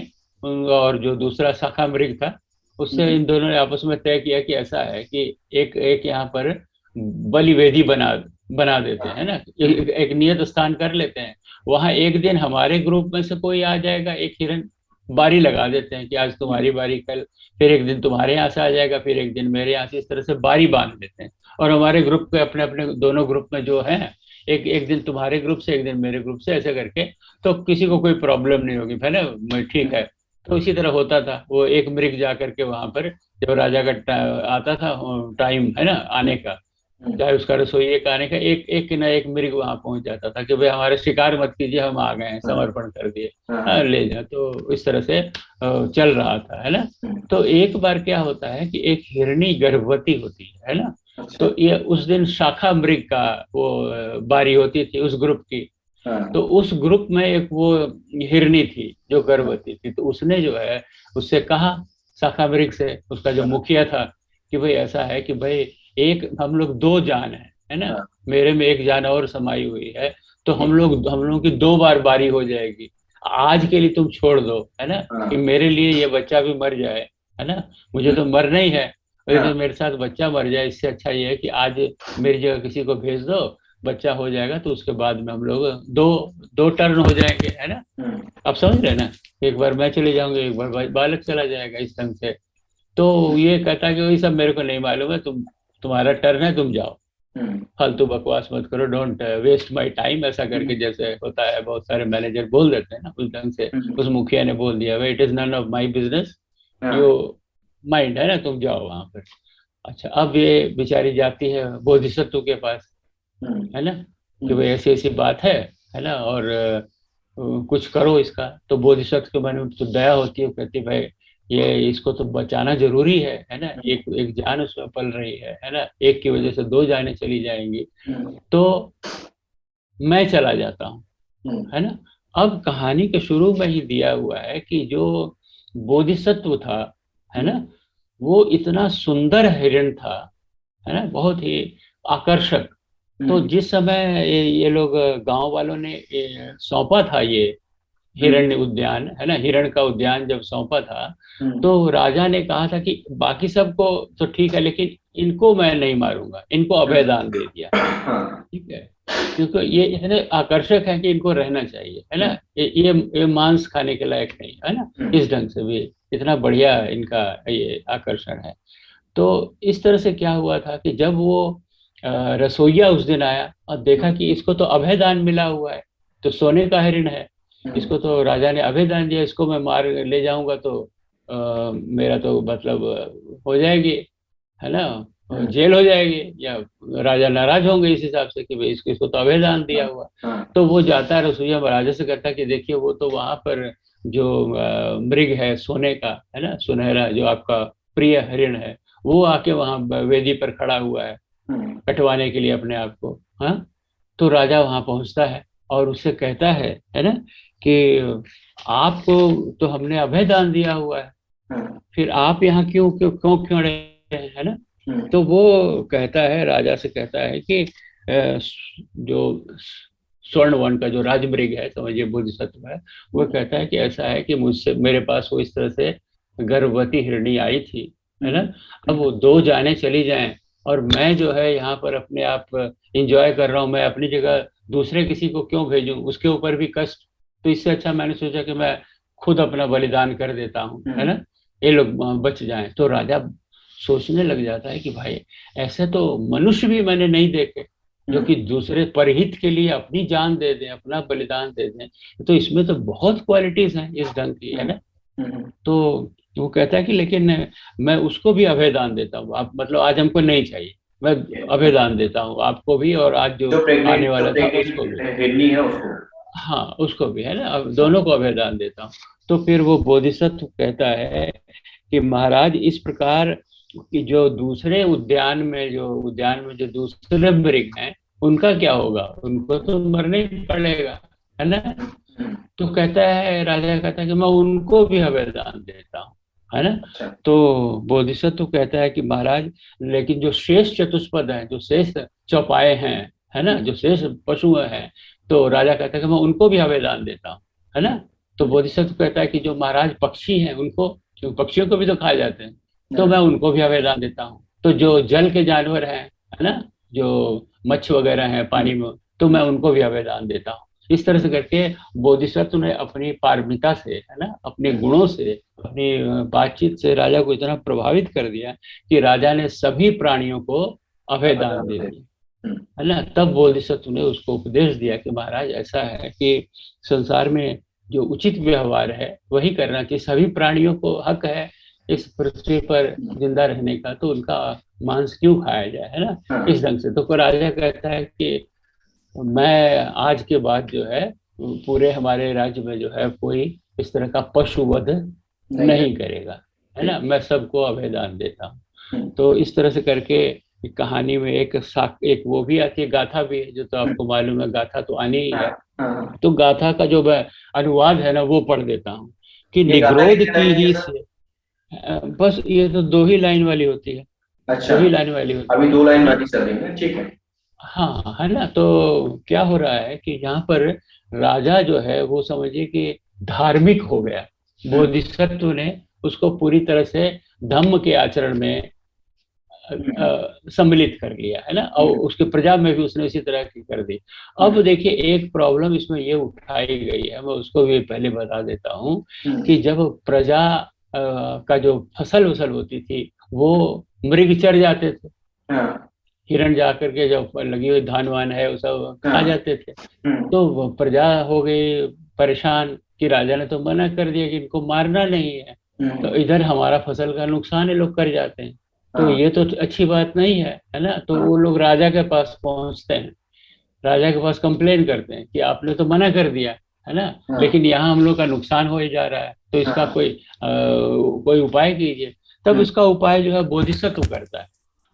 Speaker 2: और जो दूसरा शाखा मृग था, उससे इन दोनों ने आपस में तय किया कि ऐसा है कि एक एक यहाँ पर बलि वेदी बना बना देते हैं ना, एक नियत स्थान कर लेते हैं। वहां एक दिन हमारे ग्रुप में से कोई आ जाएगा, एक हिरन, बारी लगा देते हैं कि आज तुम्हारी बारी, कल फिर एक दिन तुम्हारे यहाँ से आ जाएगा, फिर एक दिन मेरे यहाँ से, इस तरह से बारी बांध देते हैं। और हमारे ग्रुप के अपने अपने दोनों ग्रुप में जो है, एक एक दिन तुम्हारे ग्रुप से, एक दिन मेरे ग्रुप से, ऐसे करके, तो किसी को कोई प्रॉब्लम नहीं होगी, है ना, ठीक है। तो इसी तरह होता था, वो एक मृग जा करके वहां पर, जब राजा का आता था टाइम, है ना, आने का, चाहे उसका रसोइये का आने का, एक एक ना एक मृग वहां पहुंच जाता था कि भाई हमारे शिकार मत कीजिए, हम आ गए हैं, समर्पण कर दिए, हाँ ले जा। तो इस तरह से चल रहा था, है ना। तो एक बार क्या होता है कि एक हिरनी गर्भवती होती है ना। तो ये उस दिन शाखा मृग का वो बारी होती थी उस ग्रुप की। तो उस ग्रुप में एक वो हिरनी थी जो गर्भवती थी, तो उसने जो है उससे कहा, शाखा मृग से, उसका जो मुखिया था, कि भाई ऐसा है कि भाई एक हम लोग दो जान है ना, मेरे में एक जान और समाई हुई है, तो हम लोग की दो बार बारी हो जाएगी, आज के लिए तुम छोड़ दो, है ना, कि मेरे लिए ये बच्चा भी मर जाए, है ना, मुझे तो मरना ही है, लेकिन मेरे साथ बच्चा मर जाए, इससे अच्छा ये है कि आज मेरी जगह किसी को भेज दो, बच्चा हो जाएगा, तो उसके बाद में हम लोग दो दो टर्न हो जाएंगे, है ना। आप समझ रहे हैं ना, एक बार मैं चले जाऊंगा, एक बार बालक चला जाएगा, इस ढंग से। तो ये कहता है कि वही सब मेरे को नहीं मालूम है, तुम्हारा टर्न है, तुम जाओ, फालतू बकवास मत करो, डोंट वेस्ट माय टाइम, ऐसा करके जैसे होता है, बहुत सारे मैनेजर बोल देते हैं ना उस ढंग से। उस मुखिया ने बोल दिया, भाई it is none of my business, you mind, है ना, तुम जाओ वहां पर। अच्छा, अब ये बेचारी जाती है बोधिसत्व के पास, है ना, कि भाई ऐसी ऐसी बात है ना, और कुछ करो इसका। तो बोधिसत्व के मन में तो दया होती है, कहती भाई ये इसको तो बचाना जरूरी है ना, एक एक जान उसमें पल रही है ना, एक की वजह से दो जानें चली जाएंगी, तो मैं चला जाता हूँ, है ना। अब कहानी के शुरू में ही दिया हुआ है कि जो बोधिसत्व था, है ना, वो इतना सुंदर हिरण था, है ना, बहुत ही आकर्षक। तो जिस समय ये लोग गांव वालों ने सौंपा था ये हिरण्य उद्यान, है ना, हिरण का उद्यान जब सौंपा था, तो राजा ने कहा था कि बाकी सबको तो ठीक है, लेकिन इनको मैं नहीं मारूंगा, इनको अभयदान दे दिया। ठीक है, क्योंकि ये इतने आकर्षक है कि इनको रहना चाहिए, है ना। ये मांस खाने के लायक नहीं, है ना, इस ढंग से भी इतना बढ़िया इनका ये आकर्षण है। तो इस तरह से क्या हुआ था कि जब वो रसोइया उस दिन आया और देखा कि इसको तो अभयदान मिला हुआ है, तो सोने का हिरण है, इसको तो राजा ने अभयदान दिया, इसको मैं मार ले जाऊंगा तो मेरा तो मतलब हो जाएगी, है ना, जेल हो जाएगी, या राजा नाराज होंगे इस हिसाब से कि भाई इसको इसको तो अभयदान दिया हुआ। तो वो जाता है रसोइया राजा से, कहता है कि देखिए वो तो वहां पर जो मृग है सोने का, है ना, सुनहरा, जो आपका प्रिय हरिण है, वो आके वहां वेदी पर खड़ा हुआ है कटवाने के लिए अपने आप को। हाँ, तो राजा वहां पहुंचता है और उससे कहता है ना, कि आपको तो हमने अभय दान दिया हुआ है, फिर आप यहाँ क्यों क्यों क्यों क्यों रहे हैं, है ना। तो वो कहता है, राजा से कहता है कि जो स्वर्ण वर्ण का जो राजमृग है, समझिए बोधिसत्व है, वो कहता है कि ऐसा है कि मुझसे, मेरे पास वो इस तरह से गर्भवती हिरणी आई थी, है ना, अब वो दो जाने चली जाएं और मैं जो है यहाँ पर अपने आप इंजॉय कर रहा हूँ, मैं अपनी जगह दूसरे किसी को क्यों भेजूं, उसके ऊपर भी कष्ट, तो इससे अच्छा मैंने सोचा कि मैं खुद अपना बलिदान कर देता हूँ, है ना, ये लोग बच जाएं। तो राजा सोचने लग जाता है कि भाई ऐसे तो मनुष्य भी मैंने नहीं देखे जो कि दूसरे परहित के लिए अपनी जान दे दें, अपना बलिदान दे दें, तो इसमें तो बहुत क्वालिटीज हैं इस ढंग की, है ना। तो वो कहता है कि लेकिन मैं उसको भी अभय दान देता हूँ, आप मतलब आज हमको नहीं चाहिए, मैं अभय दान देता हूँ आपको भी, और आज जो आने वाला था उसको भी,
Speaker 1: हिरनी है उसको,
Speaker 2: हाँ उसको भी, है ना, अब दोनों को अभय दान देता हूँ। तो फिर वो बोधिसत्व कहता है कि महाराज इस प्रकार कि जो दूसरे उद्यान में जो दूसरे मृग हैं उनका क्या होगा, उनको तो मरना ही पड़ेगा, है ना। तो कहता है, राजा कहता है कि मैं उनको भी अभयदान देता हूँ, है ना। तो बोधिसत्व कहता है कि महाराज लेकिन जो शेष चतुष्पद हैं, जो शेष चौपाए हैं, है ना, जो शेष पशु हैं, तो राजा कहता है कि मैं उनको भी अभयदान देता हूँ, है ना। तो बोधिसत्व कहता है कि जो महाराज पक्षी हैं उनको, क्यों पक्षियों को भी तो खाए जाते हैं, तो मैं उनको भी अभयदान देता हूँ। तो जो जल के जानवर हैं, है ना, जो मच्छ वगैरह हैं पानी में, तो मैं उनको भी अभयदान देता हूँ। इस तरह से करके बोधिसत्व ने अपनी पारमिता से, है ना, अपने गुणों से, अपनी बातचीत से राजा को इतना प्रभावित कर दिया कि राजा ने सभी प्राणियों को अभयदान दे दिया, है ना। तब बोधिसत्व ने उसको उपदेश दिया कि महाराज ऐसा है कि संसार में जो उचित व्यवहार है वही करना चाहिए, सभी प्राणियों को हक है इस पृथ्वी पर जिंदा रहने का, तो उनका मांस क्यों खाया जाए, है ना, इस ढंग से। तो राजा कहता है कि मैं आज के बाद जो है पूरे हमारे राज्य में जो है कोई इस तरह का पशु वध नहीं करेगा, है ना, मैं सबको अभयदान देता हूँ। तो इस तरह से करके कहानी में एक वो भी आती है, गाथा भी है, जो तो आपको मालूम है, गाथा तो आनी ही है। तो गाथा का जो अनुवाद है ना वो पढ़ देता हूँ कि निग्रोध की ही से, बस ये तो दो ही लाइन वाली होती है।
Speaker 1: अच्छा,
Speaker 2: दो ही लाइन वाली होती है,
Speaker 1: अभी दो लाइन वाली चल रही है, ठीक है।
Speaker 2: हाँ, है ना। तो क्या हो रहा है कि यहाँ पर राजा जो है वो समझिए कि धार्मिक हो गया, बोधिसत्व ने उसको पूरी तरह से धम्म के आचरण में सम्मिलित कर लिया, है ना, और उसके प्रजा में भी उसने इसी तरह की कर दी। अब देखिए एक प्रॉब्लम इसमें ये उठाई गई है, मैं उसको भी पहले बता देता हूँ कि जब प्रजा का जो फसल वसल होती थी वो मृग चर जाते थे, हिरण जाकर के जो लगी हुई धान वान है वो सब खा जाते थे। तो प्रजा हो गई परेशान कि राजा ने तो मना कर दिया कि इनको मारना नहीं है, तो इधर हमारा फसल का नुकसान ये लोग कर जाते हैं, तो ये तो अच्छी बात नहीं है ना। तो वो लोग राजा के पास पहुंचते हैं, राजा के पास कंप्लेन करते हैं कि आपने तो मना कर दिया, है ना, लेकिन यहाँ हम लोग का नुकसान हो ही जा रहा है, तो इसका कोई उपाय कीजिए। तब इसका उपाय जो है बोधिसत्व करता है।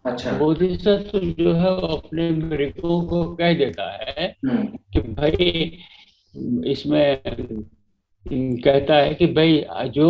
Speaker 2: अच्छा। बोधिसत्व जो है वो अपने मृगों को कह देता है कि भाई इसमें कहता है कि भाई जो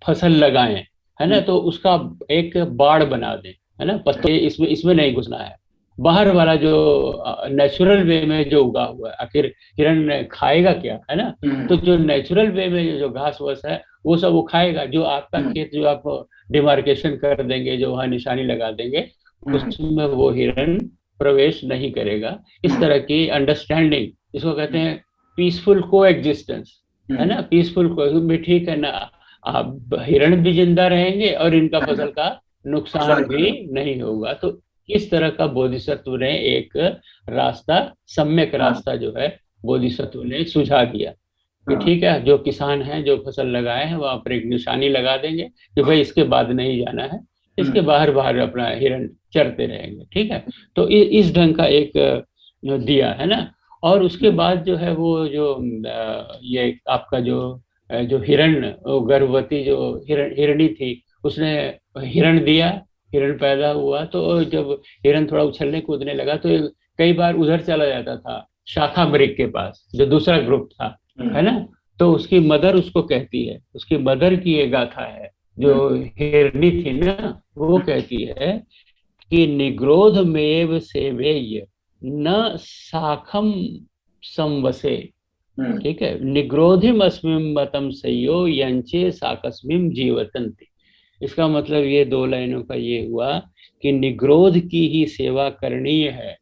Speaker 2: फसल लगाएं, है ना, तो उसका एक बाड़ बना दें, है ना, पत्ते इसमें इसमें नहीं घुसना है। बाहर वाला जो नेचुरल वे में जो उगा हुआ है, आखिर हिरण खाएगा क्या, है ना। तो जो नेचुरल वे में जो घास वास है वो सब वो खाएगा। जो आपका खेत जो आप डिमार्केशन कर देंगे, जो वहाँ निशानी लगा देंगे, उसमें वो हिरण प्रवेश नहीं करेगा। इस तरह की अंडरस्टैंडिंग, इसको कहते हैं पीसफुल को एग्जिस्टेंस, है ना। पीसफुल को भी ठीक है ना, आप हिरण भी जिंदा रहेंगे और इनका फसल का नुकसान भी नहीं होगा। तो इस तरह का बोधिसत्व ने एक रास्ता, सम्यक रास्ता जो है बोधिसत्व ने सुझा दिया कि ठीक है, जो किसान हैं जो फसल लगाए हैं वहां पर एक निशानी लगा देंगे कि भाई इसके बाद नहीं जाना है, इसके बाहर बाहर अपना हिरण चरते रहेंगे, ठीक है। तो इस ढंग का एक दिया, है ना। और उसके बाद जो है वो जो ये आपका जो जो हिरण, गर्भवती जो हिरणी थी, उसने हिरण दिया, हिरण पैदा हुआ। तो जब हिरण थोड़ा उछलने कूदने लगा तो कई बार उधर चला जाता था शाखा मृग के पास, जो दूसरा ग्रुप था, है ना। तो उसकी मदर उसको कहती है, उसकी मदर की ये गाथा है, जो हिरणी थी ना, वो कहती है कि निग्रोध मेव सेवेय न शाखम संवसे, ठीक है, निग्रोधिम अस्मिम मतम सयो यंचे साकस्मिम जीवतंति। इसका मतलब ये दो लाइनों का ये हुआ कि निग्रोध की ही सेवा करणीय है,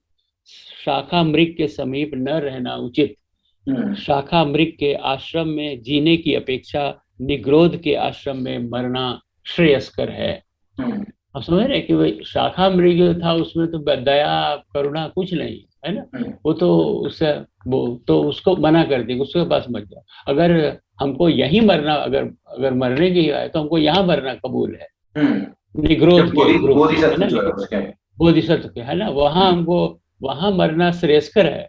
Speaker 2: शाखा मृग के समीप न रहना उचित। शाखा मृग के आश्रम में जीने की अपेक्षा निग्रोध के आश्रम में मरना श्रेयस्कर है। आप समझ रहे हैं कि भाई शाखा मृग जो था उसमें तो दया करुणा कुछ नहीं, है ना। वो तो उससे वो तो उसको मना कर दी, उसके पास मत जाओ। अगर हमको यहीं मरना, अगर अगर मरने की है तो हमको यहाँ मरना कबूल है। निग्रोध के ग्रुप, बोधिसत्व के, है ना, वहां हमको वहां मरना श्रेयस्कर है,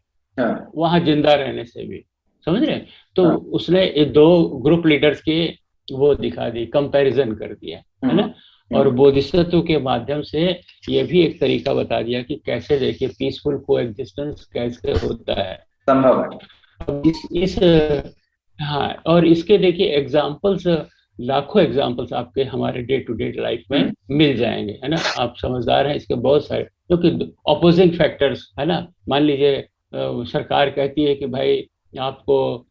Speaker 2: वहां जिंदा रहने से भी। समझ रहे। तो उसने ये दो ग्रुप लीडर्स के वो दिखा दी, कंपैरिजन कर दिया, है ना। और बोधिसत्व के माध्यम से ये भी एक तरीका बता दिया कि कैसे, देखिए, पीसफुल को एग्जिस्टेंस कैसे होता है,
Speaker 1: संभव है।
Speaker 2: अब इस हाँ, और इसके देखिए एग्जाम्पल्स, लाखों एग्जाम्पल्स आपके हमारे डे टू डे लाइफ में मिल जाएंगे, है ना। आप समझदार हैं, इसके बहुत सारे, क्योंकि ऑपोजिंग फैक्टर्स, है ना। मान लीजिए सरकार कहती है कि भाई आपको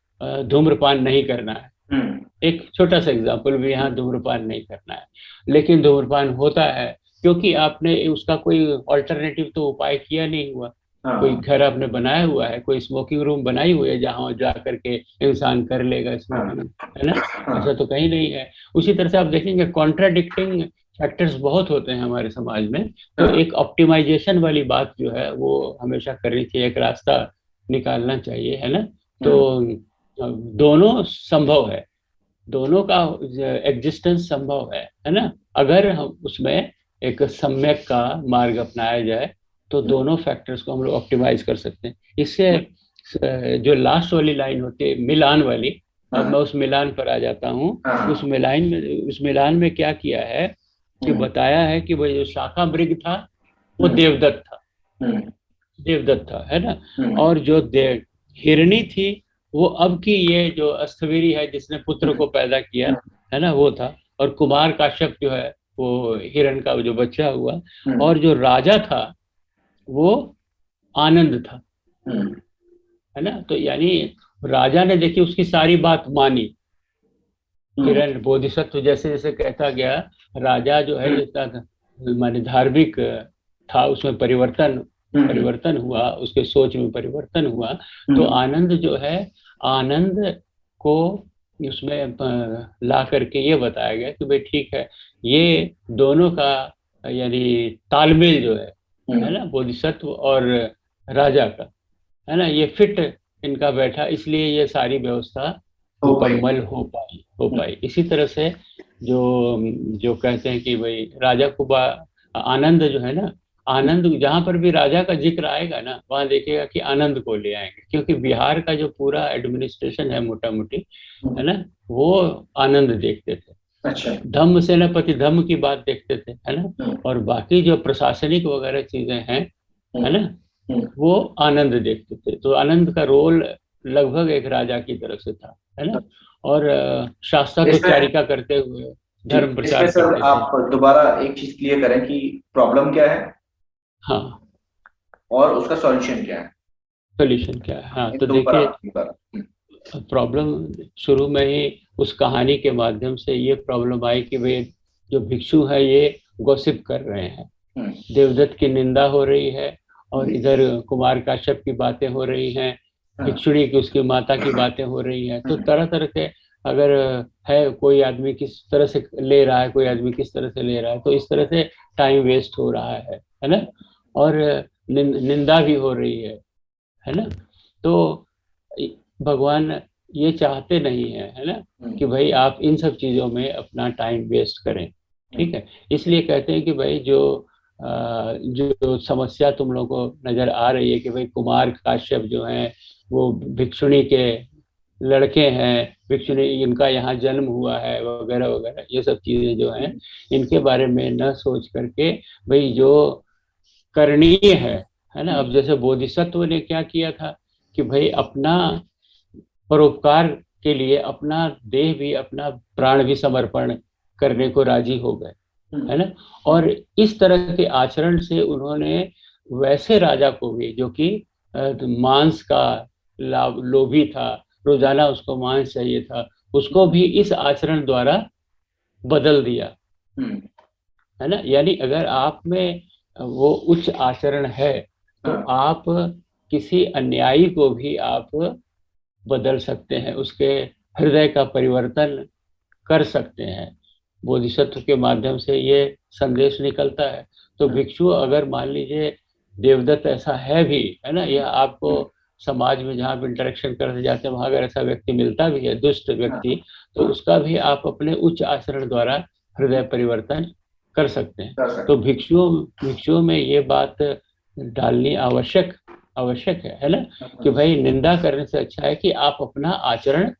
Speaker 2: धूम्रपान नहीं करना है, एक छोटा सा एग्जाम्पल भी, यहाँ धूम्रपान नहीं करना है, लेकिन धूम्रपान होता है क्योंकि आपने उसका कोई ऑल्टरनेटिव तो उपाय किया नहीं हुआ। कोई घर आपने बनाया हुआ है, कोई स्मोकिंग रूम बनाई हुई है जहां जा करके इंसान कर लेगा स्मोकिंग, है ना। ऐसा तो कहीं नहीं है। उसी तरह से आप देखेंगे कॉन्ट्राडिक्टिंग फैक्टर्स बहुत होते हैं हमारे समाज में। तो एक ऑप्टिमाइजेशन वाली बात जो है वो हमेशा करनी चाहिए, एक रास्ता निकालना चाहिए, है ना। तो दोनों संभव है, दोनों का एग्जिस्टेंस संभव है ना। अगर हम उसमें एक सम्यक का मार्ग अपनाया जाए तो दोनों फैक्टर्स को हम लोग ऑप्टिमाइज कर सकते हैं। इससे जो लास्ट वाली लाइन होती है मिलान वाली, अब मैं उस मिलान पर आ जाता हूँ। उस मिलान में क्या किया है कि बताया है कि भाई जो शाखा मृग था वो देवदत्त था, देवदत्त था, है ना। और जो हिरणी थी वो अब की ये जो अस्थविरी है जिसने पुत्र को पैदा किया, है ना, वो था। और कुमार काश्यप जो है वो हिरण का जो बच्चा हुआ। और जो राजा था वो आनंद था, है ना। तो यानी राजा ने देखिए उसकी सारी बात मानी। हिरण बोधिसत्व जैसे जैसे कहता गया, राजा जो है जितना माने धार्मिक था, उसमें परिवर्तन हुआ, उसके सोच में परिवर्तन हुआ। तो आनंद जो है, आनंद को उसमें ला करके ये बताया गया कि भाई ठीक है, ये दोनों का यानी तालमेल जो है ना, बोधिसत्व और राजा का, है ना, ये फिट इनका बैठा, इसलिए ये सारी व्यवस्था मुकम्मल हो पाई। इसी तरह से जो जो कहते हैं कि भाई राजा को आनंद जो है ना, आनंद जहां पर भी राजा का जिक्र आएगा ना, वहां देखिएगा कि आनंद को ले आएंगे, क्योंकि बिहार का जो पूरा एडमिनिस्ट्रेशन है मोटा मोटी, है ना, वो आनंद देखते थे।
Speaker 1: अच्छा।
Speaker 2: धम्म सेनापति धम्म की बात देखते थे, है ना। और बाकी जो प्रशासनिक वगैरह चीजें हैं, है ना, वो आनंद देखते थे। तो आनंद का रोल लगभग एक राजा की तरफ से था, है ना। और शास्त्रा को
Speaker 1: इसमें
Speaker 2: चारिका करते हुए
Speaker 1: जी,
Speaker 2: धर्म
Speaker 1: इसमें
Speaker 2: प्रचार
Speaker 1: सर
Speaker 2: करते थे।
Speaker 1: आप दोबारा एक चीज क्लियर करें कि प्रॉब्लम क्या है
Speaker 2: हाँ,
Speaker 1: और उसका सॉल्यूशन क्या है,
Speaker 2: सोल्यूशन क्या है। हाँ,
Speaker 1: इन
Speaker 2: तो
Speaker 1: दो पर
Speaker 2: देखिए,
Speaker 1: आप एक बार।
Speaker 2: प्रॉब्लम शुरू में ही उस कहानी के माध्यम से ये प्रॉब्लम आई कि भाई जो भिक्षु है ये गॉसिप कर रहे हैं,
Speaker 1: हम्म,
Speaker 2: देवदत्त की निंदा हो रही है, और
Speaker 1: हम्म,
Speaker 2: इधर कुमार काश्यप की बातें हो रही हैं,
Speaker 1: हाँ,
Speaker 2: भिक्षुणी की उसकी माता की बातें हो रही हैं। तो
Speaker 1: हम्म,
Speaker 2: तरह तरह के, अगर है कोई आदमी किस तरह से ले रहा है, कोई आदमी किस तरह से ले रहा है, तो इस तरह से टाइम वेस्ट हो रहा है ना। और निंदा भी हो रही है ना। तो भगवान ये चाहते नहीं है ना,
Speaker 1: हम्म,
Speaker 2: कि भाई आप इन सब चीजों में अपना टाइम वेस्ट करें।
Speaker 1: हम्म,
Speaker 2: ठीक है, इसलिए कहते हैं कि भाई जो समस्या तुम लोगों को नजर आ रही है कि भाई कुमार काश्यप जो हैं वो भिक्षुणी के लड़के हैं, भिक्षुणी इनका यहाँ जन्म हुआ है वगैरह वगैरह, ये सब चीजें जो हैं इनके बारे में न सोच करके भाई जो करणीय है ना।
Speaker 1: हम्म,
Speaker 2: अब जैसे बोधिसत्व ने क्या किया था कि भाई अपना परोपकार के लिए अपना देह भी, अपना प्राण भी समर्पण करने को राजी हो गए, है
Speaker 1: हम्म,
Speaker 2: ना। और इस तरह के आचरण से उन्होंने वैसे राजा को भी, जो कि मांस का लोभी था, रोजाना उसको मांस चाहिए था, उसको भी इस आचरण द्वारा बदल दिया,
Speaker 1: हम्म,
Speaker 2: है ना। यानी अगर आप में वो उच्च आचरण है तो
Speaker 1: हाँ,
Speaker 2: आप किसी अन्यायी को भी आप बदल सकते हैं, उसके हृदय का परिवर्तन कर सकते हैं। बोधिसत्व के माध्यम से ये संदेश निकलता है। तो
Speaker 1: हाँ,
Speaker 2: भिक्षु अगर मान लीजिए देवदत्त ऐसा है भी, है ना, या आपको
Speaker 1: हम्म,
Speaker 2: समाज में जहाँ भी इंटरेक्शन करते जाते हैं वहां अगर ऐसा व्यक्ति मिलता भी है, दुष्ट
Speaker 1: हाँ,
Speaker 2: व्यक्ति, तो उसका भी आप अपने उच्च आचरण द्वारा हृदय परिवर्तन कर सकते हैं।
Speaker 1: कर
Speaker 2: तो
Speaker 1: सकते
Speaker 2: भिक्षुओं भिक्षुओं में ये बात डालनी आवश्यक आवश्यक है ना, कि
Speaker 1: हैं।
Speaker 2: भाई निंदा करने से अच्छा है कि आप अपना आचरण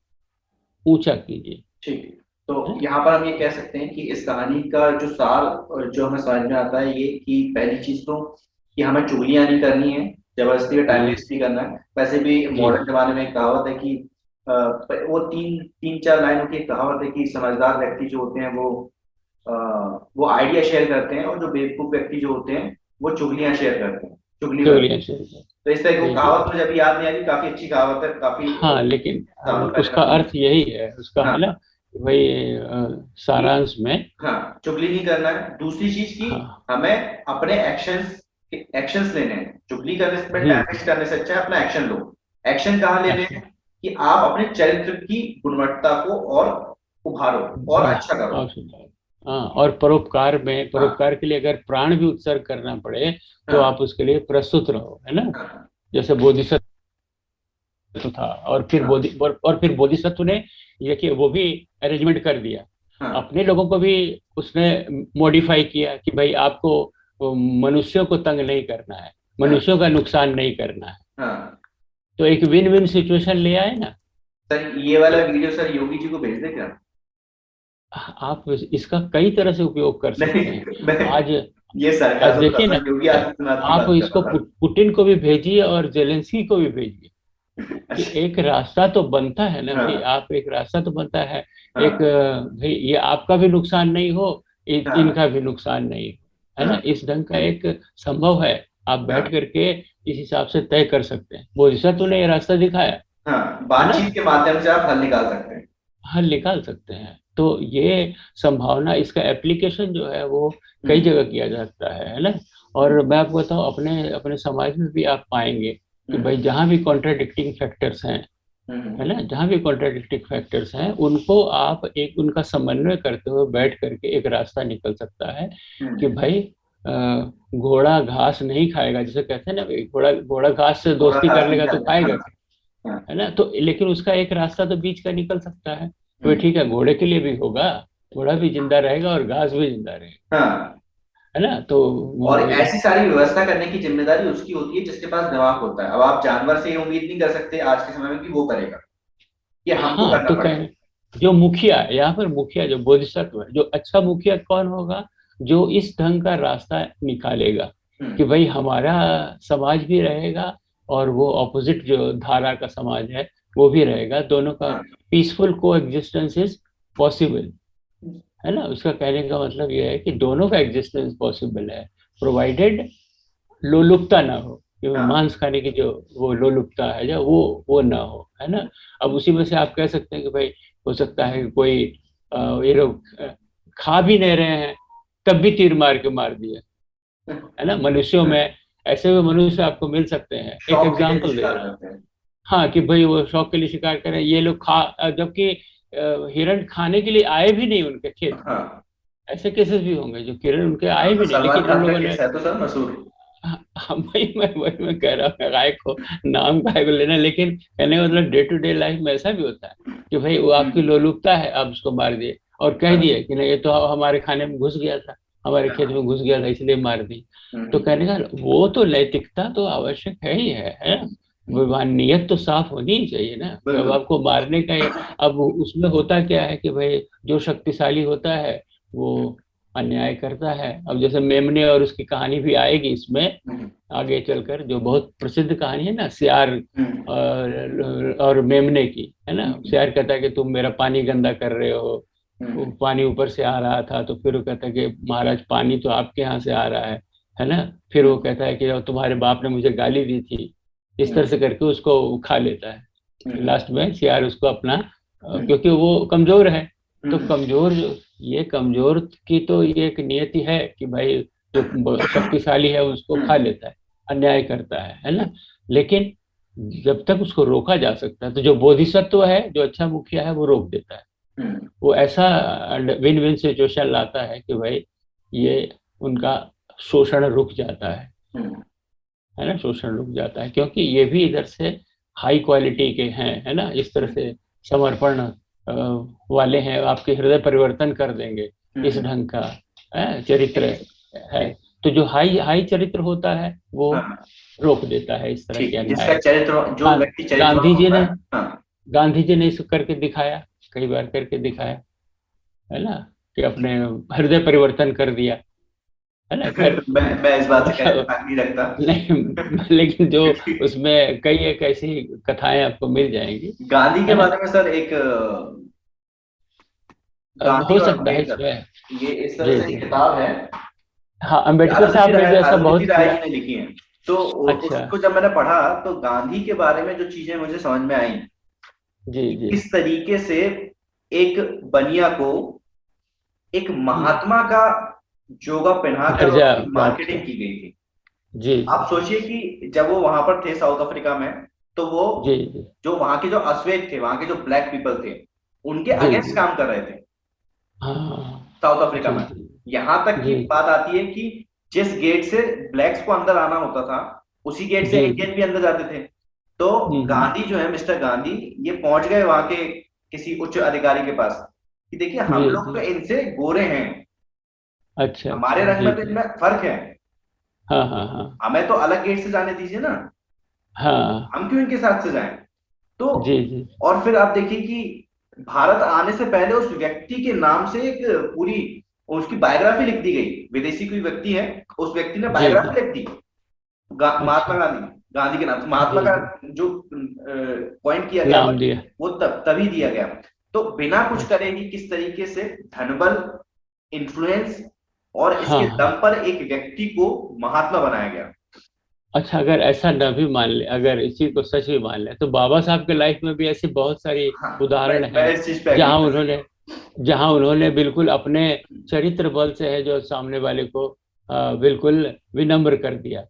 Speaker 2: ऊंचा कीजिए।
Speaker 1: ठीक है, तो यहाँ पर हम ये कह सकते हैं कि इस कहानी का जो सार और जो हमें समझ में आता है ये कि पहली चीज तो कि हमें चुगलियां नहीं करनी है, जबरदस्ती का टाइम
Speaker 2: जी
Speaker 1: वेस्ट नहीं करना है। वैसे भी
Speaker 2: जी
Speaker 1: मॉडर्न जमाने में एक कहावत है कि वो तीन तीन चार लाइनों की एक कहावत है कि समझदार व्यक्ति जो होते हैं अ, वो आइडिया शेयर करते हैं और जो बेवकूफ व्यक्ति जो होते हैं वो चुगलियां शेयर करते हैं, चुगली करते हैं।
Speaker 2: चलिए चलिए।
Speaker 1: तो इस तरह की वो
Speaker 2: जी जी।
Speaker 1: कहावत मुझे अभी याद नहीं आ रही, काफी अच्छी कहावत है, काफी
Speaker 2: हाँ, लेकिन
Speaker 1: सालों पहले मैं
Speaker 2: उसका
Speaker 1: सुनी
Speaker 2: अर्थ यही है उसका, है
Speaker 1: हाँ,
Speaker 2: ना, भाई
Speaker 1: कि
Speaker 2: सारांश में।
Speaker 1: हाँ चुगली नहीं करना है। दूसरी चीज की
Speaker 2: हाँ।
Speaker 1: हमें अपने एक्शंस एक्शंस लेने हैं, चुगली करने से टाइम वेस्ट करने से अच्छा है अपना एक्शन लो। एक्शन कहाँ लेने
Speaker 2: एक्शन।
Speaker 1: हैं कि आप अपने चरित्र की गुणवत्ता को और उभारो और अच्छा करो।
Speaker 2: हाँ, और परोपकार में,
Speaker 1: हाँ,
Speaker 2: परोपकार के लिए अगर प्राण भी उत्सर्ग करना पड़े तो
Speaker 1: हाँ,
Speaker 2: आप उसके लिए प्रस्तुत रहो, है ना।
Speaker 1: हाँ,
Speaker 2: जैसे बोधिसत्व था,
Speaker 1: हाँ,
Speaker 2: और फिर बोधिसत्व ने ये कि वो भी अरेंजमेंट कर दिया,
Speaker 1: हाँ,
Speaker 2: अपने लोगों को भी उसने मॉडिफाई किया कि भाई आपको मनुष्यों को तंग नहीं करना है,
Speaker 1: हाँ,
Speaker 2: मनुष्यों का नुकसान नहीं करना है।
Speaker 1: हाँ।
Speaker 2: तो एक विन विन सिचुएशन ले आए ना।
Speaker 1: सर ये वाला वीडियो सर योगी जी को भेज दे क्या?
Speaker 2: आप इसका कई तरह से उपयोग कर
Speaker 1: नहीं,
Speaker 2: सकते हैं।
Speaker 1: मैं
Speaker 2: आज
Speaker 1: ये
Speaker 2: आज
Speaker 1: सरकाजम था
Speaker 2: देखिए ना,
Speaker 1: सर, योगी आदित्यनाथ की
Speaker 2: आप
Speaker 1: बात कर
Speaker 2: इसको
Speaker 1: रहा था।
Speaker 2: पुतिन को भी भेजिए और जेलेंस्की को भी भेजिए, कि
Speaker 1: अच्छा,
Speaker 2: एक रास्ता तो बनता है ना भाई,
Speaker 1: हाँ,
Speaker 2: आप एक रास्ता तो बनता है। एक
Speaker 1: हाँ,
Speaker 2: भाई ये आपका भी नुकसान नहीं हो,
Speaker 1: हाँ,
Speaker 2: इनका भी नुकसान नहीं हो, है ना,
Speaker 1: हाँ,
Speaker 2: इस ढंग का एक संभव है। आप बैठ
Speaker 1: हाँ,
Speaker 2: करके इस हिसाब से तय कर सकते हैं। बोधिसत्व ने ये रास्ता दिखाया,
Speaker 1: हाँ,
Speaker 2: है ना,
Speaker 1: बातचीत के माध्यम से आप हल निकाल सकते हैं।
Speaker 2: हल निकाल सकते हैं। तो ये संभावना, इसका एप्लीकेशन जो है वो कई
Speaker 1: हम्म,
Speaker 2: जगह किया जा सकता है ना।
Speaker 1: हम्म,
Speaker 2: और मैं आपको बताऊं, अपने अपने समाज में भी आप पाएंगे कि
Speaker 1: हम्म,
Speaker 2: भाई जहाँ भी कॉन्ट्राडिक्टिंग फैक्टर्स हैं, है ना, जहाँ भी कॉन्ट्राडिक्टिंग फैक्टर्स हैं उनको आप एक उनका समन्वय करते हुए बैठ करके एक रास्ता निकल सकता है कि
Speaker 1: हम्म,
Speaker 2: भाई घोड़ा घास नहीं खाएगा, जैसे कहते हैं ना भाई, घोड़ा घोड़ा घास से
Speaker 1: थोड़ा
Speaker 2: दोस्ती
Speaker 1: सा
Speaker 2: कर
Speaker 1: नहीं
Speaker 2: लेगा तो
Speaker 1: करना,
Speaker 2: खाएगा,
Speaker 1: हाँ, हाँ,
Speaker 2: है ना। तो लेकिन उसका एक रास्ता तो बीच का निकल सकता है। तो
Speaker 1: हम्म,
Speaker 2: ठीक है, घोड़े के लिए भी होगा, घोड़ा भी जिंदा रहेगा और घास भी जिंदा रहेगा,
Speaker 1: हाँ।
Speaker 2: है ना। तो
Speaker 1: और ऐसी सारी व्यवस्था करने की जिम्मेदारी उसकी होती है जिसके पास दिमाग होता है। अब आप जानवर से ये उम्मीद नहीं कर सकते आज के समय में कि वो करेगा, ये हमको
Speaker 2: हाँ,
Speaker 1: करना
Speaker 2: तो
Speaker 1: पड़ेगा।
Speaker 2: कहें जो मुखिया, यहाँ पर मुखिया जो बोधिसत्व है, जो अच्छा मुखिया कौन होगा, जो इस ढंग का रास्ता निकालेगा कि
Speaker 1: हम्म,
Speaker 2: भाई हमारा समाज भी रहेगा, और वो ऑपोजिट जो धारा का समाज है वो भी रहेगा, दोनों का
Speaker 1: हाँ।
Speaker 2: पीसफुल को एग्जिस्टेंस इज पॉसिबल, है ना। उसका कहने का मतलब ये है कि दोनों का एग्जिस्टेंस पॉसिबल है, प्रोवाइडेड लोलुपता ना हो, कि
Speaker 1: हाँ।
Speaker 2: मांस खाने की जो वो लोलुपता है जो वो ना हो, है ना। अब उसी में से आप कह सकते हैं कि भाई हो सकता है कि कोई ये लोग खा भी नहीं रहे हैं तब भी तीर मार के मार दिए, है ना। मनुष्यों में ऐसे भी मनुष्य आपको मिल सकते हैं, एक
Speaker 1: शौक के लिए भी
Speaker 2: एग्जांपल दे
Speaker 1: शिकार
Speaker 2: रहा हूँ।
Speaker 1: करते हैं।
Speaker 2: हाँ, कि भाई वो शौक के लिए शिकार करें, ये लोग जबकि हिरण खाने के लिए आए भी नहीं उनके खेत में।
Speaker 1: हाँ।
Speaker 2: ऐसे केसेस भी होंगे जो हिरण उनके आए
Speaker 1: हाँ,
Speaker 2: भी नहीं,
Speaker 1: सलमान
Speaker 2: लेकिन उन
Speaker 1: खान का
Speaker 2: लोगों ने
Speaker 1: केस है तो सर मशहूर।
Speaker 2: हाँ, वही मैं कह रहा हूँ, गाय को नाम गाय को लेना, लेकिन कहने का मतलब डे टू डे लाइफ में ऐसा भी होता है कि भाई वो आपकी
Speaker 1: हम्म।
Speaker 2: लोलुपता है, आप उसको मार दिए और कह
Speaker 1: हाँ।
Speaker 2: दिए कि नहीं ये तो हमारे खाने में घुस गया था, हमारे खेत
Speaker 1: हाँ।
Speaker 2: में घुस गया था इसलिए मार दी। तो
Speaker 1: हम्म।
Speaker 2: कहने का वो तो नैतिकता तो आवश्यक है ही है ना। वो नियत तो साफ होनी ही चाहिए ना। अब
Speaker 1: बिल्कुल।
Speaker 2: आपको मारने का अब उसमें होता क्या है कि भाई जो शक्तिशाली होता है वो अन्याय करता है। अब जैसे मेमने और उसकी कहानी भी आएगी इसमें
Speaker 1: हम्म।
Speaker 2: आगे चलकर, जो बहुत प्रसिद्ध कहानी है ना, सियार
Speaker 1: हम्म।
Speaker 2: और मेमने की, है ना।
Speaker 1: हम्म।
Speaker 2: सियार कहता है कि तुम मेरा पानी गंदा कर रहे हो, वो
Speaker 1: हम्म।
Speaker 2: पानी ऊपर से आ रहा था, तो फिर वो कहता है कि महाराज पानी तो आपके यहाँ से आ रहा है ना। फिर वो कहता है कि तुम्हारे बाप ने मुझे गाली दी थी, इस तरह से करके उसको खा लेता है।
Speaker 1: हम्म।
Speaker 2: लास्ट में सियार उसको अपना
Speaker 1: हम्म।
Speaker 2: क्योंकि वो कमजोर है, तो
Speaker 1: हम्म।
Speaker 2: कमजोर ये कमजोर की तो ये एक नियति है कि भाई जो शक्तिशाली है उसको खा
Speaker 1: हम्म।
Speaker 2: लेता है, अन्याय करता है ना। लेकिन जब तक उसको रोका जा सकता है, तो जो बोधिसत्व है, जो अच्छा मुखिया है, वो रोक देता है।
Speaker 1: हम्म।
Speaker 2: वो ऐसा विन विन सिचुएशन लाता है कि भाई ये उनका शोषण रुक जाता
Speaker 1: हम्म।
Speaker 2: है ना, शोषण रुक जाता है, क्योंकि ये भी इधर से हाई क्वालिटी के हैं, है ना। इस तरह से समर्पण वाले हैं, आपके हृदय परिवर्तन कर देंगे, इस
Speaker 1: हम्म।
Speaker 2: ढंग का चरित्र है।
Speaker 1: ठीक।
Speaker 2: तो जो हाई हाई चरित्र होता है वो
Speaker 1: हाँ।
Speaker 2: रोक देता है इस तरह
Speaker 1: ठीक
Speaker 2: के
Speaker 1: है, जिसका
Speaker 2: अन्याय को।
Speaker 1: चरित्र, जो
Speaker 2: गा-
Speaker 1: व्यक्ति चरित्रवान
Speaker 2: गांधी जी
Speaker 1: होता
Speaker 2: ने
Speaker 1: है। हाँ।
Speaker 2: गांधी जी ने इसको करके दिखाया, कई बार करके दिखाया, है ना, कि अपने हृदय परिवर्तन कर दिया, है ना। खैर
Speaker 1: मैं इस बात से कहीं
Speaker 2: थोड़ा
Speaker 1: इत्तेफाक नहीं रखता।
Speaker 2: नहीं, लेकिन जो
Speaker 1: क्योंकि
Speaker 2: उसमें कई एक ऐसी कथाएं आपको मिल जाएंगी,
Speaker 1: गांधी के
Speaker 2: है ना।
Speaker 1: बारे में सर एक
Speaker 2: अब
Speaker 1: गांधी
Speaker 2: हो
Speaker 1: और
Speaker 2: सकता है
Speaker 1: अम्बेडकर,
Speaker 2: इसमें।
Speaker 1: ये इस तरह
Speaker 2: जी
Speaker 1: से एक
Speaker 2: जी।
Speaker 1: किताब है,
Speaker 2: हाँ, अम्बेडकर साहब ने भी ऐसा
Speaker 1: अरुंधति
Speaker 2: बहुत
Speaker 1: राय
Speaker 2: किया।
Speaker 1: जी ने लिखी है। तो
Speaker 2: अच्छा।
Speaker 1: उसको जब मैंने पढ़ा तो गांधी के बारे में जो चीजें मुझे समझ में आई
Speaker 2: जी
Speaker 1: कि
Speaker 2: जी।
Speaker 1: किस तरीके से एक बनिया को एक
Speaker 2: हम्म,
Speaker 1: महात्मा का जोगा पहनाकर और
Speaker 2: दर्जा
Speaker 1: उसकी
Speaker 2: प्राप्त
Speaker 1: मार्केटिंग
Speaker 2: किया।
Speaker 1: की गई थी।
Speaker 2: जी जी
Speaker 1: आप सोचिए कि जब वो वहां पर थे साउथ अफ्रीका में, तो वो
Speaker 2: जी जी
Speaker 1: जो वहां के जो अश्वेत थे, वहां के जो ब्लैक पीपल थे, उनके
Speaker 2: जी
Speaker 1: अगेंस्ट
Speaker 2: जी।
Speaker 1: काम कर रहे थे
Speaker 2: हाँ।
Speaker 1: साउथ अफ्रीका
Speaker 2: जी
Speaker 1: में।
Speaker 2: जी
Speaker 1: यहां तक की
Speaker 2: जी
Speaker 1: बात आती है कि जिस गेट से ब्लैक्स को अंदर आना होता था, उसी गेट से
Speaker 2: जी जी।
Speaker 1: इंडियन भी अंदर जाते थे। तो
Speaker 2: हम्म।
Speaker 1: गांधी जो है, मिस्टर गांधी, ये पहुंच गए वहां के किसी उच्च अधिकारी के पास कि देखिए हम
Speaker 2: जी
Speaker 1: लोग
Speaker 2: जी।
Speaker 1: तो इनसे गोरे हैं,
Speaker 2: अच्छा
Speaker 1: हमारे
Speaker 2: अच्छा।
Speaker 1: रंग
Speaker 2: जी
Speaker 1: में तो
Speaker 2: जी।
Speaker 1: इनमें फर्क है,
Speaker 2: हाँ हाँ हाँ।
Speaker 1: हमें तो अलग गेट से जाने दीजिए ना,
Speaker 2: हाँ।
Speaker 1: हम क्यों इनके साथ से जाएं। तो
Speaker 2: जी जी
Speaker 1: और फिर आप देखिए कि भारत आने से पहले उस व्यक्ति के नाम से एक पूरी उसकी बायोग्राफी लिख दी गई। विदेशी कोई व्यक्ति है, उस व्यक्ति ने
Speaker 2: जी जी।
Speaker 1: बायोग्राफी लिख दी महात्मा
Speaker 2: अच्छा।
Speaker 1: गांधी, गांधी के नाम से। महात्मा
Speaker 2: जी
Speaker 1: का
Speaker 2: जी।
Speaker 1: जो पॉइंट किया गया
Speaker 2: नाम
Speaker 1: वर्ड,
Speaker 2: दिया।
Speaker 1: वो तभी दिया गया। तो बिना कुछ
Speaker 2: अच्छा।
Speaker 1: करेगी किस तरीके से धनबल, इन्फ्लुएंस और
Speaker 2: हाँ
Speaker 1: इसके
Speaker 2: हाँ।
Speaker 1: दम पर एक व्यक्ति को महात्मा बनाया गया।
Speaker 2: अच्छा, अगर ऐसा न भी मान ले, अगर इसी को सच भी मान ले, तो बाबा साहब के लाइफ में भी ऐसी बहुत सारी
Speaker 1: हाँ,
Speaker 2: उदाहरण
Speaker 1: मैं
Speaker 2: हैं
Speaker 1: इस चीज पे एग्री
Speaker 2: जहां
Speaker 1: कर।
Speaker 2: उन्होंने जहां उन्होंने बिल्कुल अपने चरित्र बल से है जो सामने वाले को बिल्कुल विनम्र कर दिया।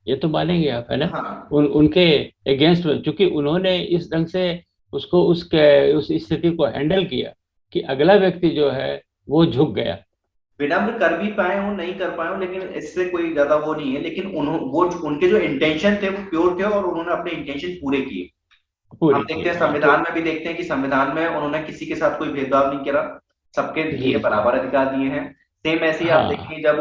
Speaker 2: ये तो मानेंगे आप, है ना।
Speaker 1: हाँ,
Speaker 2: उनके अगेंस्ट में, क्योंकि उन्होंने इस ढंग से उसको उस स्थिति को हैंडल किया कि अगला व्यक्ति जो है वो झुक गया।
Speaker 1: विनम्र कर भी पाए हो नहीं कर पाए हो, लेकिन इससे कोई ज्यादा वो नहीं है। लेकिन वो उनके जो इंटेंशन थे वो प्योर थे और उन्होंने अपने इंटेंशन पूरे किए। हम
Speaker 2: पूरे
Speaker 1: देखते
Speaker 2: किए,
Speaker 1: हैं
Speaker 2: हाँ तो।
Speaker 1: संविधान में भी देखते हैं कि संविधान में उन्होंने किसी के साथ कोई भेदभाव नहीं करा, सबके
Speaker 2: जी
Speaker 1: लिए
Speaker 2: जी।
Speaker 1: बराबर अधिकार दिए हैं। सेम ऐसे ही आप
Speaker 2: हाँ।
Speaker 1: देखेंगे जब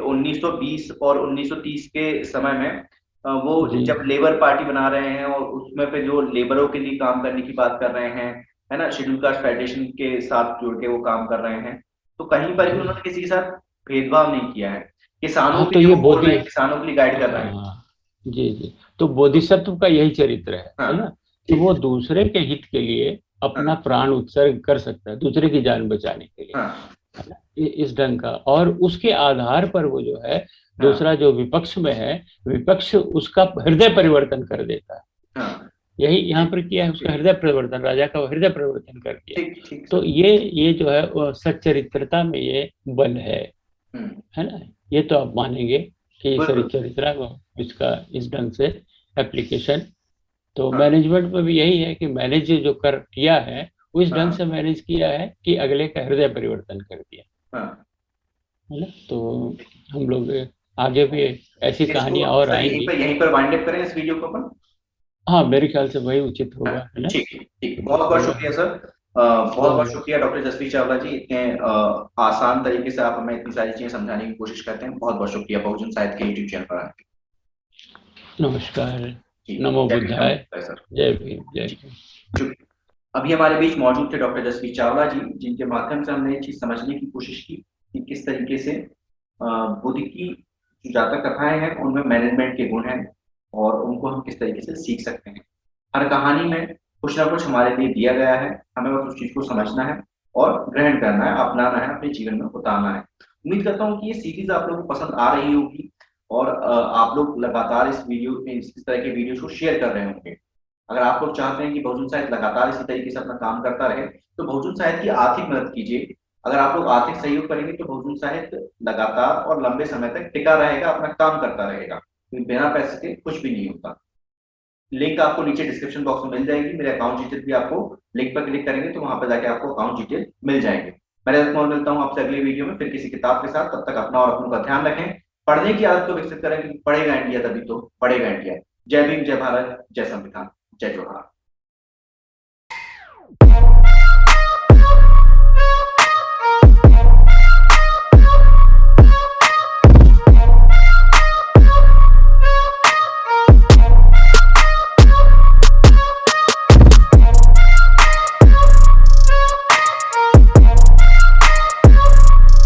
Speaker 1: 1920 और 1930 के समय में वो
Speaker 2: जी
Speaker 1: जब लेबर पार्टी बना रहे हैं और उसमें पे जो लेबरों के लिए काम करने की बात कर रहे हैं, है ना, शेड्यूल कास्ट फेडरेशन के साथ जुड़ के वो काम कर रहे हैं, तो कहीं पर भी
Speaker 2: जी।
Speaker 1: उन्होंने किसी के साथ भेदभाव नहीं किया है। किसानों
Speaker 2: हाँ
Speaker 1: के
Speaker 2: तो
Speaker 1: लिए
Speaker 2: ये
Speaker 1: वो बोल
Speaker 2: बोधी।
Speaker 1: रहे हैं, किसानों के लिए गाइड कर रहे हैं।
Speaker 2: हाँ जी जी। तो बोधिसत्व का यही चरित्र है ना,
Speaker 1: हाँ
Speaker 2: कि
Speaker 1: ठीक
Speaker 2: वो
Speaker 1: है।
Speaker 2: दूसरे के हित के लिए अपना
Speaker 1: हाँ
Speaker 2: प्राण उत्सर्ग कर सकता है, दूसरे की जान बचाने के लिए,
Speaker 1: हाँ
Speaker 2: है ना, इस ढंग का। और उसके आधार पर वो जो है,
Speaker 1: हाँ
Speaker 2: दूसरा जो विपक्ष में है, विपक्ष उसका हृदय परिवर्तन कर देता है।
Speaker 1: हाँ
Speaker 2: यही यहाँ
Speaker 1: ठीक
Speaker 2: पर किया है, उसका
Speaker 1: ठीक
Speaker 2: हृदय परिवर्तन, राजा का हृदय परिवर्तन कर दिया।
Speaker 1: ठीक ठीक
Speaker 2: तो
Speaker 1: सर।
Speaker 2: ये जो है वो सच्चरित्रता में ये बल
Speaker 1: हम्म।
Speaker 2: है ना। ये तो आप मानेंगे कि
Speaker 1: बिल्कुल।
Speaker 2: सच्चरित्रा को इसका इस ढंग से एप्लीकेशन। तो
Speaker 1: हाँ
Speaker 2: मैनेजमेंट में भी यही है कि मैनेज जो कर किया है, वो इस ढंग
Speaker 1: हाँ
Speaker 2: से मैनेज किया है कि अगले का हृदय परिवर्तन कर दिया,
Speaker 1: हाँ।
Speaker 2: है ना। तो हम लोग आगे भी ऐसी
Speaker 1: इसको
Speaker 2: कहानियां और
Speaker 1: सर
Speaker 2: आएंगी।
Speaker 1: यहीं पर वाइंड अप करें इस वीडियो को अपन।
Speaker 2: हाँ, मेरे ख्याल से वही उचित
Speaker 1: हाँ,
Speaker 2: होगा, है ना।
Speaker 1: ठीक है ठीक, बहुत बहुत
Speaker 2: तो
Speaker 1: शुक्रिया सर। बहुत
Speaker 2: बहुत
Speaker 1: बहुत
Speaker 2: बहुत
Speaker 1: शुक्रिया डॉक्टर जसवीर चावला जी, इतने आसान तरीके से आप हमें इतनी सारी चीजें समझाने की कोशिश करते हैं। बहुत बहुत शुक्रिया बहुजन साहित्य के यूट्यूब चैनल पर आने के
Speaker 2: नमस्कार।
Speaker 1: लिए। जी,
Speaker 2: नमो
Speaker 1: जय भीम नमो
Speaker 2: बुद्धाय।
Speaker 1: बुद्धाय सर।
Speaker 2: जय भीम, जय
Speaker 1: जी
Speaker 2: भीम।
Speaker 1: शुक्रिया। अभी हमारे बीच मौजूद थे डॉक्टर जसवीर चावला जी, जिनके माध्यम से हमने ये चीज समझने की कोशिश की कि किस तरीके से बुद्ध की जो जातक कथाएं हैं उनमें मैनेजमेंट के गुण हैं और उनको हम किस तरीके से सीख सकते हैं। हर कहानी में कुछ ना कुछ हमारे लिए दिया गया है, हमें बस उस चीज को समझना है और ग्रहण करना है, अपनाना है, अपने जीवन में उतारना है। उम्मीद करता हूँ कि ये सीरीज आप लोगों को पसंद आ रही होगी और आप लोग लगातार इस तरह के वीडियो को शेयर कर रहे होंगे। अगर आप लोग चाहते हैं कि बहुजन साहित्य लगातार इसी तरीके से अपना काम करता रहे, तो बहुजन साहित्य की आर्थिक मदद कीजिए। अगर आप लोग आर्थिक सहयोग करेंगे तो बहुजन साहित्य लगातार और लंबे समय तक टिका रहेगा, अपना काम करता रहेगा, क्योंकि बिना पैसे के कुछ भी नहीं होता। लिंक आपको नीचे डिस्क्रिप्शन बॉक्स में मिल जाएगी, मेरे अकाउंट डिटेल भी आपको लिंक पर क्लिक करेंगे तो वहां पर जाके आपको अकाउंट डिटेल मिल जाएंगे। मैं रजत कुमार मिलता हूँ आपसे अगले वीडियो में फिर किसी किताब के साथ। तब तक अपना और अपनों का ध्यान रखें, पढ़ने की आदत को विकसित करें, क्योंकि पढ़ेगा इंडिया तभी तो पढ़ेगा इंडिया। जय भीम, जय भारत, जय संविधान, जय जोहार।